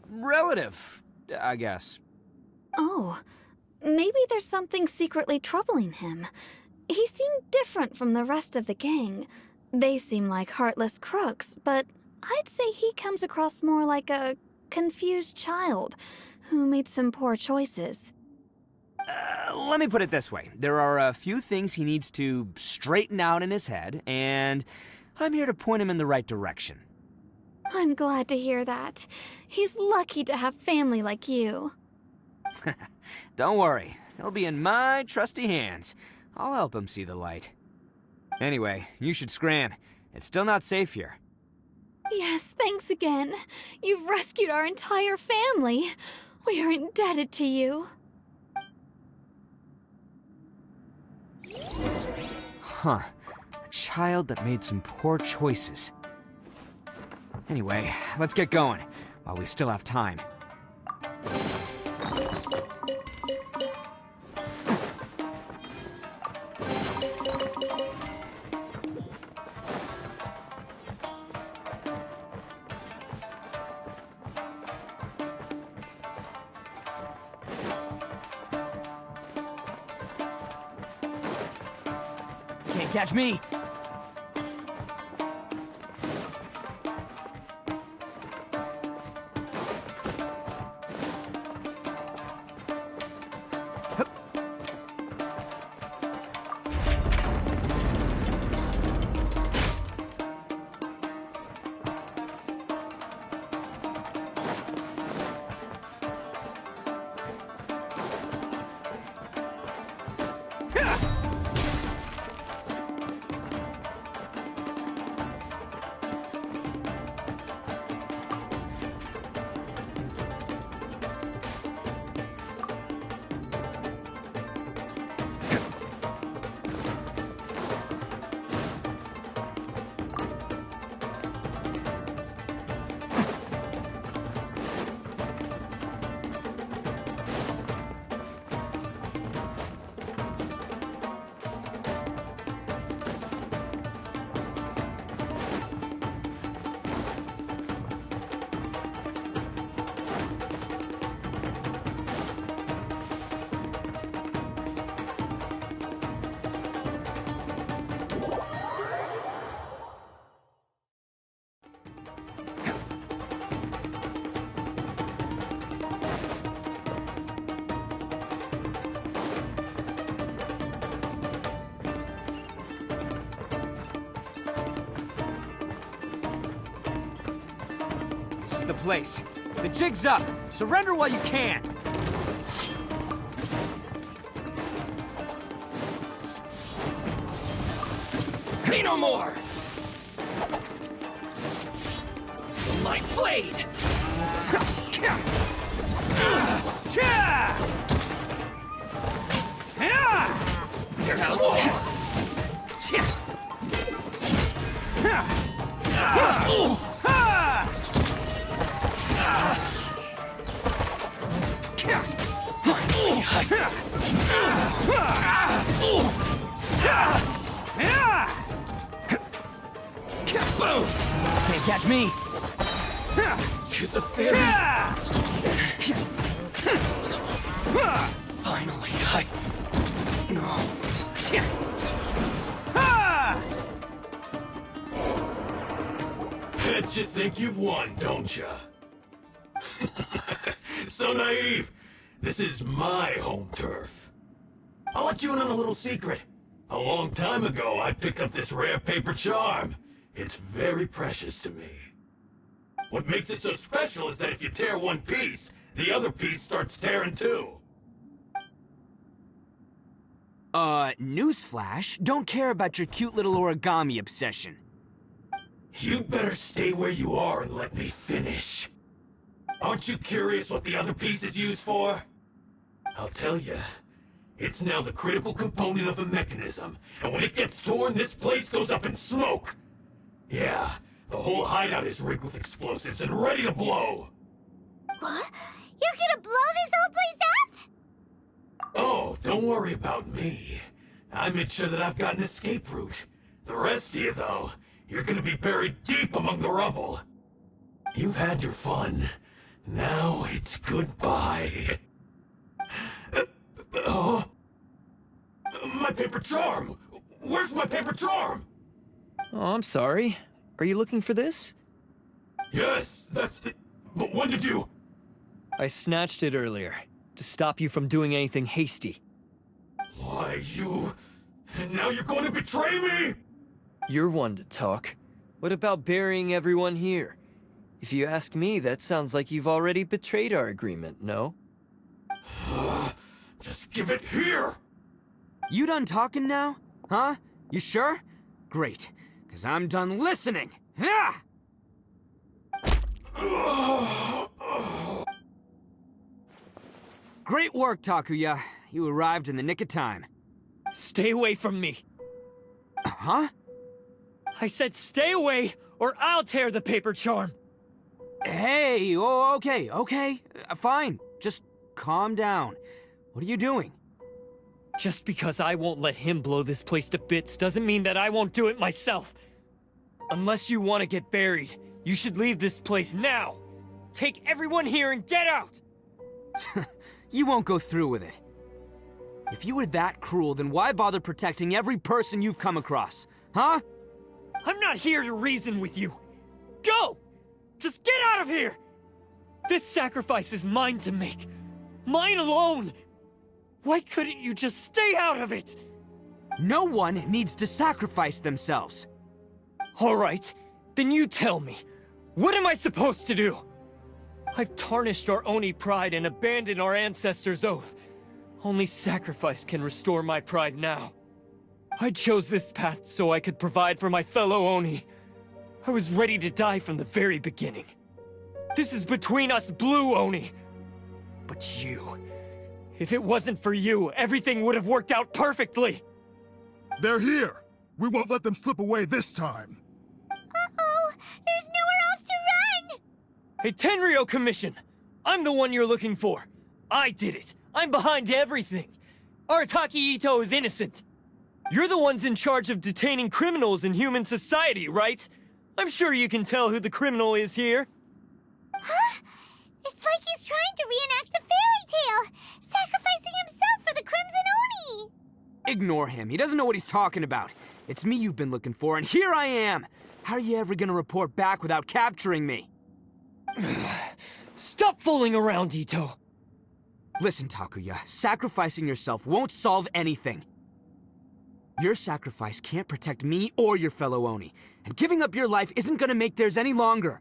Relative, I guess. Oh, maybe there's something secretly troubling him. He seemed different from the rest of the gang. They seem like heartless crooks, but I'd say he comes across more like a confused child who made some poor choices. Let me put it this way. There are a few things he needs to straighten out in his head, and I'm here to point him in the right direction. I'm glad to hear that. He's lucky to have family like you. Don't worry. He'll be in my trusty hands. I'll help him see the light. Anyway, you should scram. It's still not safe here. Yes, thanks again. You've rescued our entire family. We are indebted to you. Huh. A child that made some poor choices. Anyway, let's get going, while we still have time. Can't catch me! This is the place. The jig's up. Surrender while you can. See no more! My blade! Here's how Boom! Can't catch me. To the ferry. Finally, No. Bet you think you've won, don't ya? So naive. This is my home turf. I'll let you in on a little secret. A long time ago, I picked up this rare paper charm. It's very precious to me. What makes it so special is that if you tear one piece, the other piece starts tearing too. Newsflash, don't care about your cute little origami obsession. You better stay where you are and let me finish. Aren't you curious what the other piece is used for? I'll tell you. It's now the critical component of the mechanism, and when it gets torn, this place goes up in smoke. Yeah, the whole hideout is rigged with explosives and ready to blow. What? You're gonna blow this whole place up? Oh, don't worry about me. I made sure that I've got an escape route. The rest of you, though, you're gonna be buried deep among the rubble. You've had your fun. Now it's goodbye. Oh, my paper charm! Where's my paper charm? Oh, I'm sorry. Are you looking for this? Yes, that's it. But when did you... I snatched it earlier, to stop you from doing anything hasty. Why, you... And now you're going to betray me? You're one to talk. What about burying everyone here? If you ask me, that sounds like you've already betrayed our agreement, no? Just give it here! You done talking now? Huh? You sure? Great, because I'm done listening! Ah! Great work, Takuya. You arrived in the nick of time. Stay away from me! Huh? I said stay away, or I'll tear the paper charm! Hey, oh, okay. Fine. Just calm down. What are you doing? Just because I won't let him blow this place to bits doesn't mean that I won't do it myself. Unless you want to get buried, you should leave this place now. Take everyone here and get out! You won't go through with it. If you were that cruel, then why bother protecting every person you've come across? Huh? I'm not here to reason with you. Go! Just get out of here! This sacrifice is mine to make. Mine alone! Why couldn't you just stay out of it? No one needs to sacrifice themselves. All right, then you tell me. What am I supposed to do? I've tarnished our Oni pride and abandoned our ancestors' oath. Only sacrifice can restore my pride now. I chose this path so I could provide for my fellow Oni. I was ready to die from the very beginning. This is between us Blue Oni. But you... If it wasn't for you, everything would have worked out perfectly! They're here! We won't let them slip away this time! Uh-oh! There's nowhere else to run! Hey, Tenryo Commission! I'm the one you're looking for. I did it. I'm behind everything. Arataki Ito is innocent. You're the ones in charge of detaining criminals in human society, right? I'm sure you can tell who the criminal is here. Huh? It's like he's trying to reenact the fairy tale, sacrificing himself for the Crimson Oni! Ignore him. He doesn't know what he's talking about. It's me you've been looking for, and here I am! How are you ever gonna report back without capturing me? Stop fooling around, Ito! Listen, Takuya, sacrificing yourself won't solve anything. Your sacrifice can't protect me or your fellow Oni, and giving up your life isn't gonna make theirs any longer.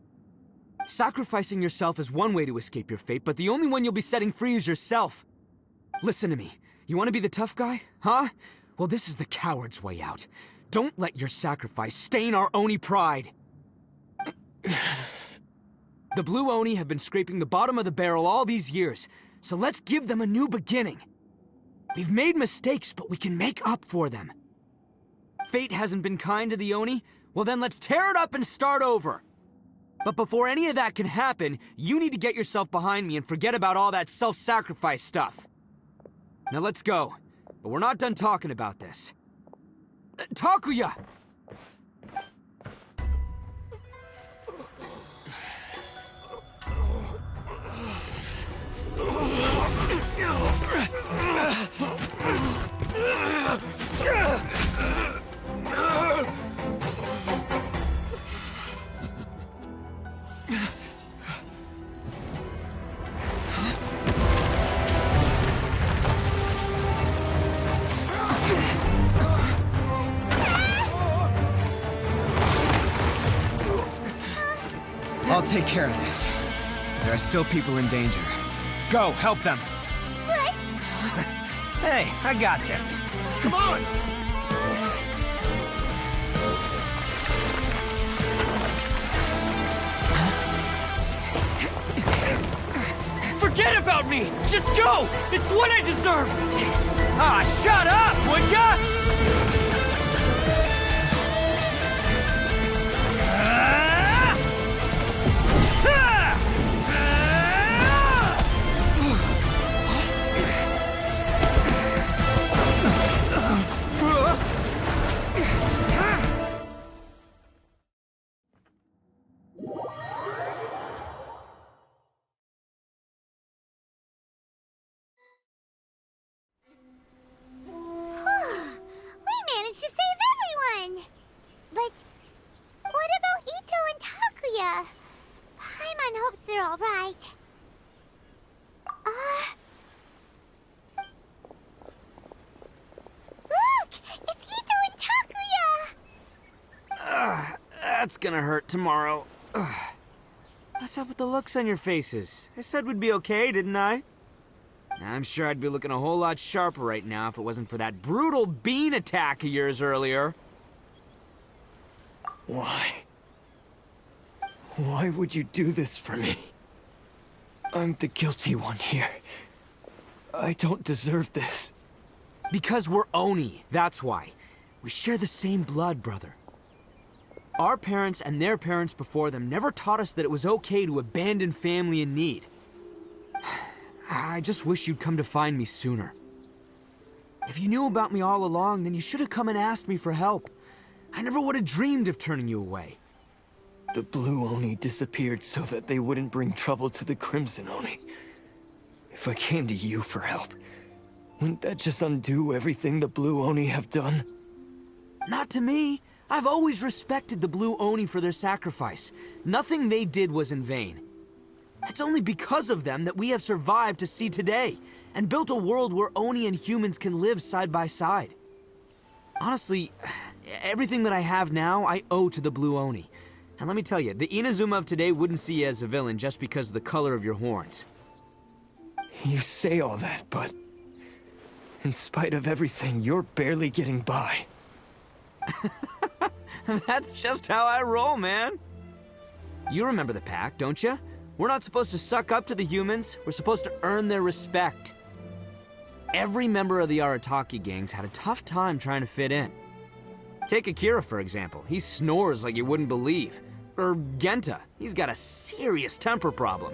Sacrificing yourself is one way to escape your fate, but the only one you'll be setting free is yourself. Listen to me. You want to be the tough guy, huh? Well, this is the coward's way out. Don't let your sacrifice stain our Oni pride. The Blue Oni have been scraping the bottom of the barrel all these years, so let's give them a new beginning. We've made mistakes, but we can make up for them. Fate hasn't been kind to the Oni? Well then let's tear it up and start over. But before any of that can happen, you need to get yourself behind me and forget about all that self-sacrifice stuff. Now let's go. But we're not done talking about this. Takuya! I'll take care of this. There are still people in danger. Go, help them! What? Hey, I got this. Come on! Forget about me! Just go! It's what I deserve! Ah, shut up, would ya? That's gonna hurt tomorrow. Ugh. What's up with the looks on your faces? I said we'd be okay, didn't I? I'm sure I'd be looking a whole lot sharper right now if it wasn't for that brutal bean attack of yours earlier. Why? Why would you do this for me? I'm the guilty one here. I don't deserve this. Because we're Oni, that's why. We share the same blood, brother. Our parents and their parents before them never taught us that it was okay to abandon family in need. I just wish you'd come to find me sooner. If you knew about me all along, then you should have come and asked me for help. I never would have dreamed of turning you away. The Blue Oni disappeared so that they wouldn't bring trouble to the Crimson Oni. If I came to you for help, wouldn't that just undo everything the Blue Oni have done? Not to me. I've always respected the Blue Oni for their sacrifice. Nothing they did was in vain. It's only because of them that we have survived to see today, and built a world where Oni and humans can live side by side. Honestly, everything that I have now, I owe to the Blue Oni. And let me tell you, the Inazuma of today wouldn't see you as a villain just because of the color of your horns. You say all that, but in spite of everything, you're barely getting by. That's just how I roll, man. You remember the pact, don't you? We're not supposed to suck up to the humans. We're supposed to earn their respect. Every member of the Arataki gangs had a tough time trying to fit in. Take Akira, for example. He snores like you wouldn't believe. Or Genta. He's got a serious temper problem.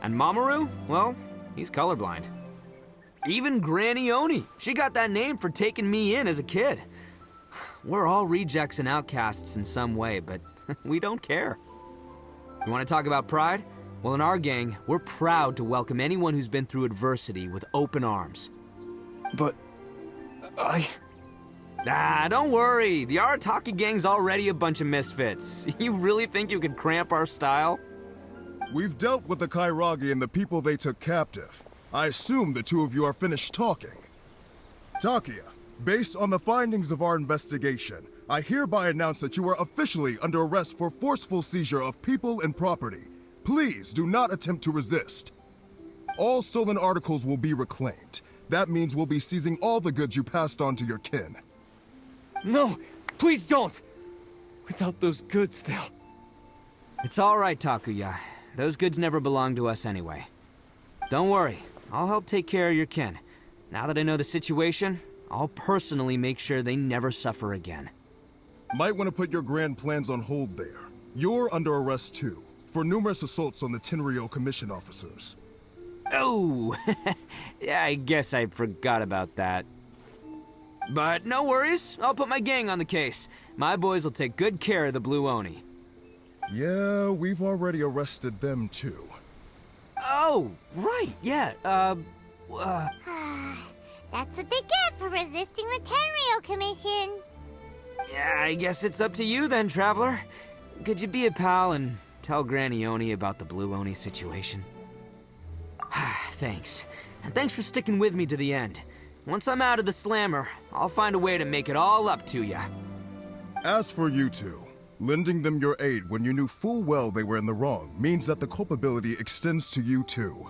And Mamoru, well, he's colorblind. Even Granny Oni. She got that name for taking me in as a kid. We're all rejects and outcasts in some way, but we don't care. You want to talk about pride? Well, in our gang, we're proud to welcome anyone who's been through adversity with open arms. But don't worry. The Arataki gang's already a bunch of misfits. You really think you could cramp our style? We've dealt with the Kairagi and the people they took captive. I assume the two of you are finished talking. Takuya, based on the findings of our investigation, I hereby announce that you are officially under arrest for forceful seizure of people and property, Please do not attempt to resist. All stolen articles will be reclaimed. That means we'll be seizing all the goods you passed on to your kin. No, please don't! Without those goods, they'll... It's all right, Takuya. Those goods never belonged to us anyway. Don't worry, I'll help take care of your kin. Now that I know the situation, I'll personally make sure they never suffer again. Might want to put your grand plans on hold there. You're under arrest too, for numerous assaults on the Tenryou Commission officers. Oh, yeah, I guess I forgot about that. But no worries, I'll put my gang on the case. My boys will take good care of the Blue Oni. Yeah, we've already arrested them too. Oh, right, yeah, That's what they get for resisting the Tenryou Commission. Yeah, I guess it's up to you then, Traveler. Could you be a pal and tell Granny Oni about the Blue Oni situation? Thanks. And thanks for sticking with me to the end. Once I'm out of the slammer, I'll find a way to make it all up to ya. As for you two, lending them your aid when you knew full well they were in the wrong means that the culpability extends to you too.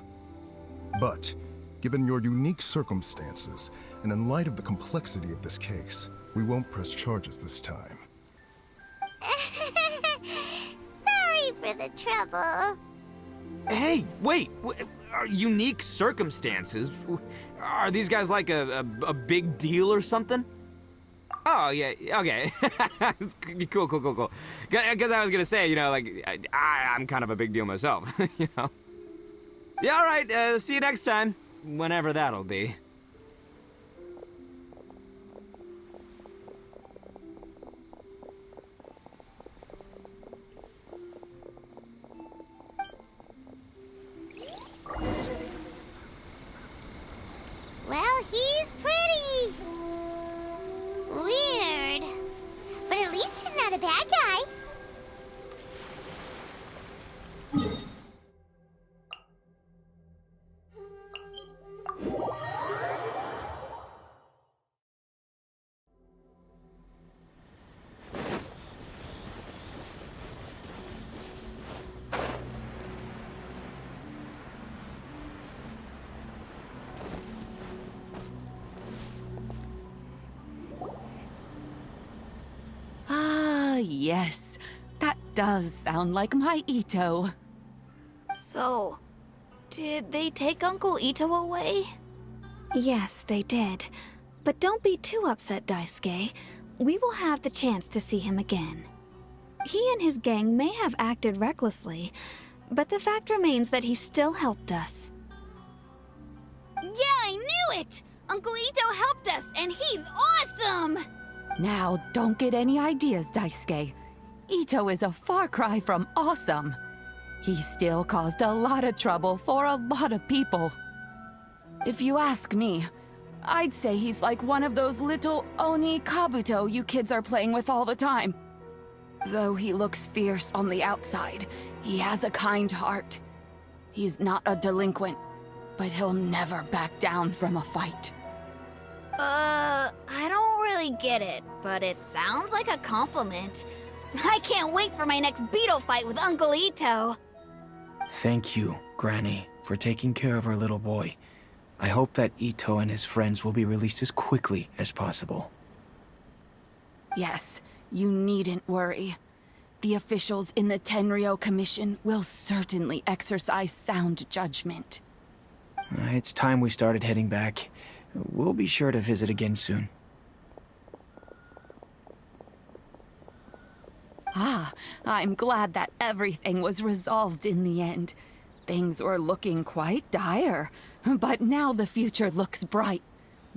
But, given your unique circumstances, and in light of the complexity of this case, we won't press charges this time. Sorry for the trouble. Hey, wait! Unique circumstances? Are these guys like a big deal or something? Oh, yeah, okay. Cool. Because I was gonna say, you know, like, I'm kind of a big deal myself, you know? Yeah, all right, see you next time. Whenever that'll be. Well, he's pretty weird. But at least he's not a bad guy. Yes, that does sound like my Ito. So, did they take Uncle Ito away? Yes, they did. But don't be too upset, Daisuke. We will have the chance to see him again. He and his gang may have acted recklessly, but the fact remains that he still helped us. Yeah, I knew it! Uncle Ito helped us, and he's awesome! Now, don't get any ideas, Daisuke. Ito is a far cry from awesome. He still caused a lot of trouble for a lot of people. If you ask me, I'd say he's like one of those little Oni Kabuto you kids are playing with all the time. Though he looks fierce on the outside, he has a kind heart. He's not a delinquent, but he'll never back down from a fight. I don't really get it, but it sounds like a compliment. I can't wait for my next beetle fight with Uncle Ito. Thank you, Granny, for taking care of our little boy. I hope that Ito and his friends will be released as quickly as possible. Yes, you needn't worry. The officials in the Tenryou Commission will certainly exercise sound judgment. It's time we started heading back. We'll be sure to visit again soon. Ah, I'm glad that everything was resolved in the end. Things were looking quite dire, but now the future looks bright.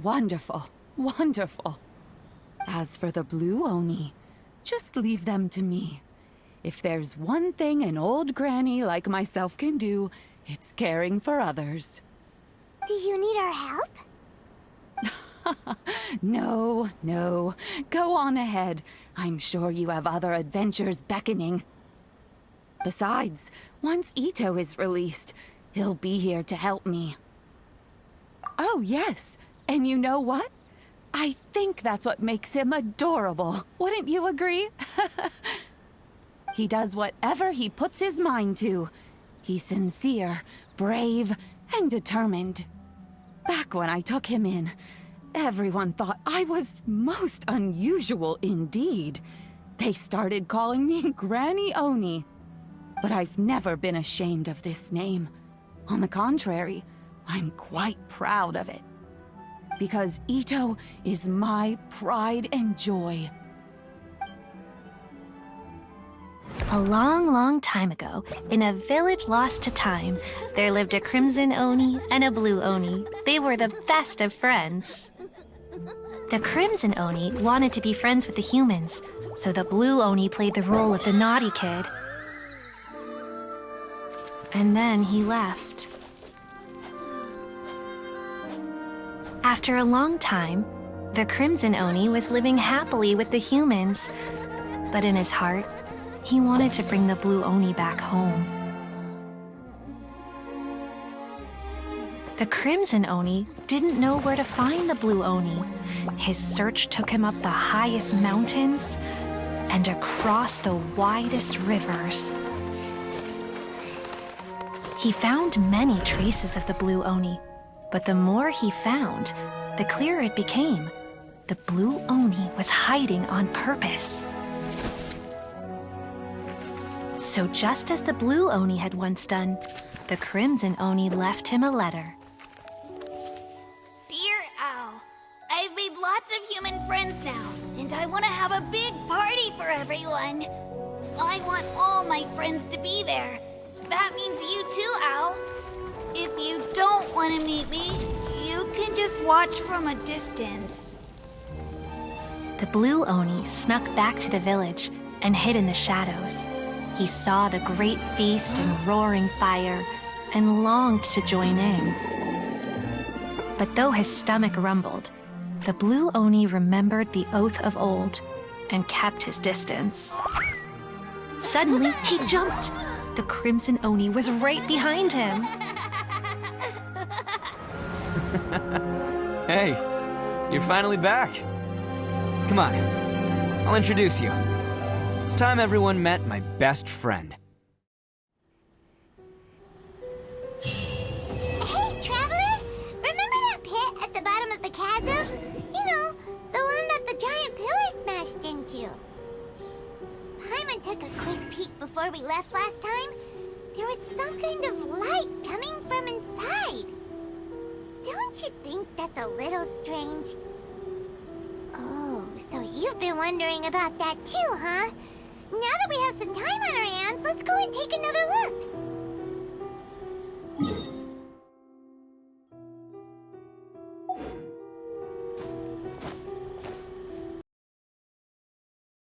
Wonderful, wonderful. As for the Blue Oni, just leave them to me. If there's one thing an old granny like myself can do, it's caring for others. Do you need our help? No. Go on ahead. I'm sure you have other adventures beckoning. Besides, once Ito is released, he'll be here to help me. Oh, yes. And you know what? I think that's what makes him adorable. Wouldn't you agree? He does whatever he puts his mind to. He's sincere, brave, and determined. Back when I took him in, everyone thought I was most unusual indeed. They started calling me Granny Oni. But I've never been ashamed of this name. On the contrary, I'm quite proud of it. Because Ito is my pride and joy. A long, long time ago, in a village lost to time, there lived a crimson Oni and a blue Oni. They were the best of friends. The crimson Oni wanted to be friends with the humans, so the blue Oni played the role of the naughty kid. And then he left. After a long time, the crimson Oni was living happily with the humans, but in his heart, he wanted to bring the blue Oni back home. The crimson Oni didn't know where to find the blue Oni. His search took him up the highest mountains and across the widest rivers. He found many traces of the blue Oni, but the more he found, the clearer it became. The blue Oni was hiding on purpose. So just as the blue Oni had once done, the crimson Oni left him a letter. Dear Owl, I've made lots of human friends now, and I want to have a big party for everyone. I want all my friends to be there. That means you too, Owl. If you don't want to meet me, you can just watch from a distance. The blue Oni snuck back to the village and hid in the shadows. He saw the great feast and roaring fire and longed to join in. But though his stomach rumbled, the blue Oni remembered the oath of old and kept his distance. Suddenly, he jumped. The crimson Oni was right behind him. Hey, you're finally back. Come on, I'll introduce you. It's time everyone met my best friend. Hey, Traveler! Remember that pit at the bottom of the chasm? You know, the one that the giant pillar smashed into. Paimon took a quick peek before we left last time. There was some kind of light coming from inside. Don't you think that's a little strange? Oh, so you've been wondering about that too, huh? Now that we have some time on our hands, let's go and take another look.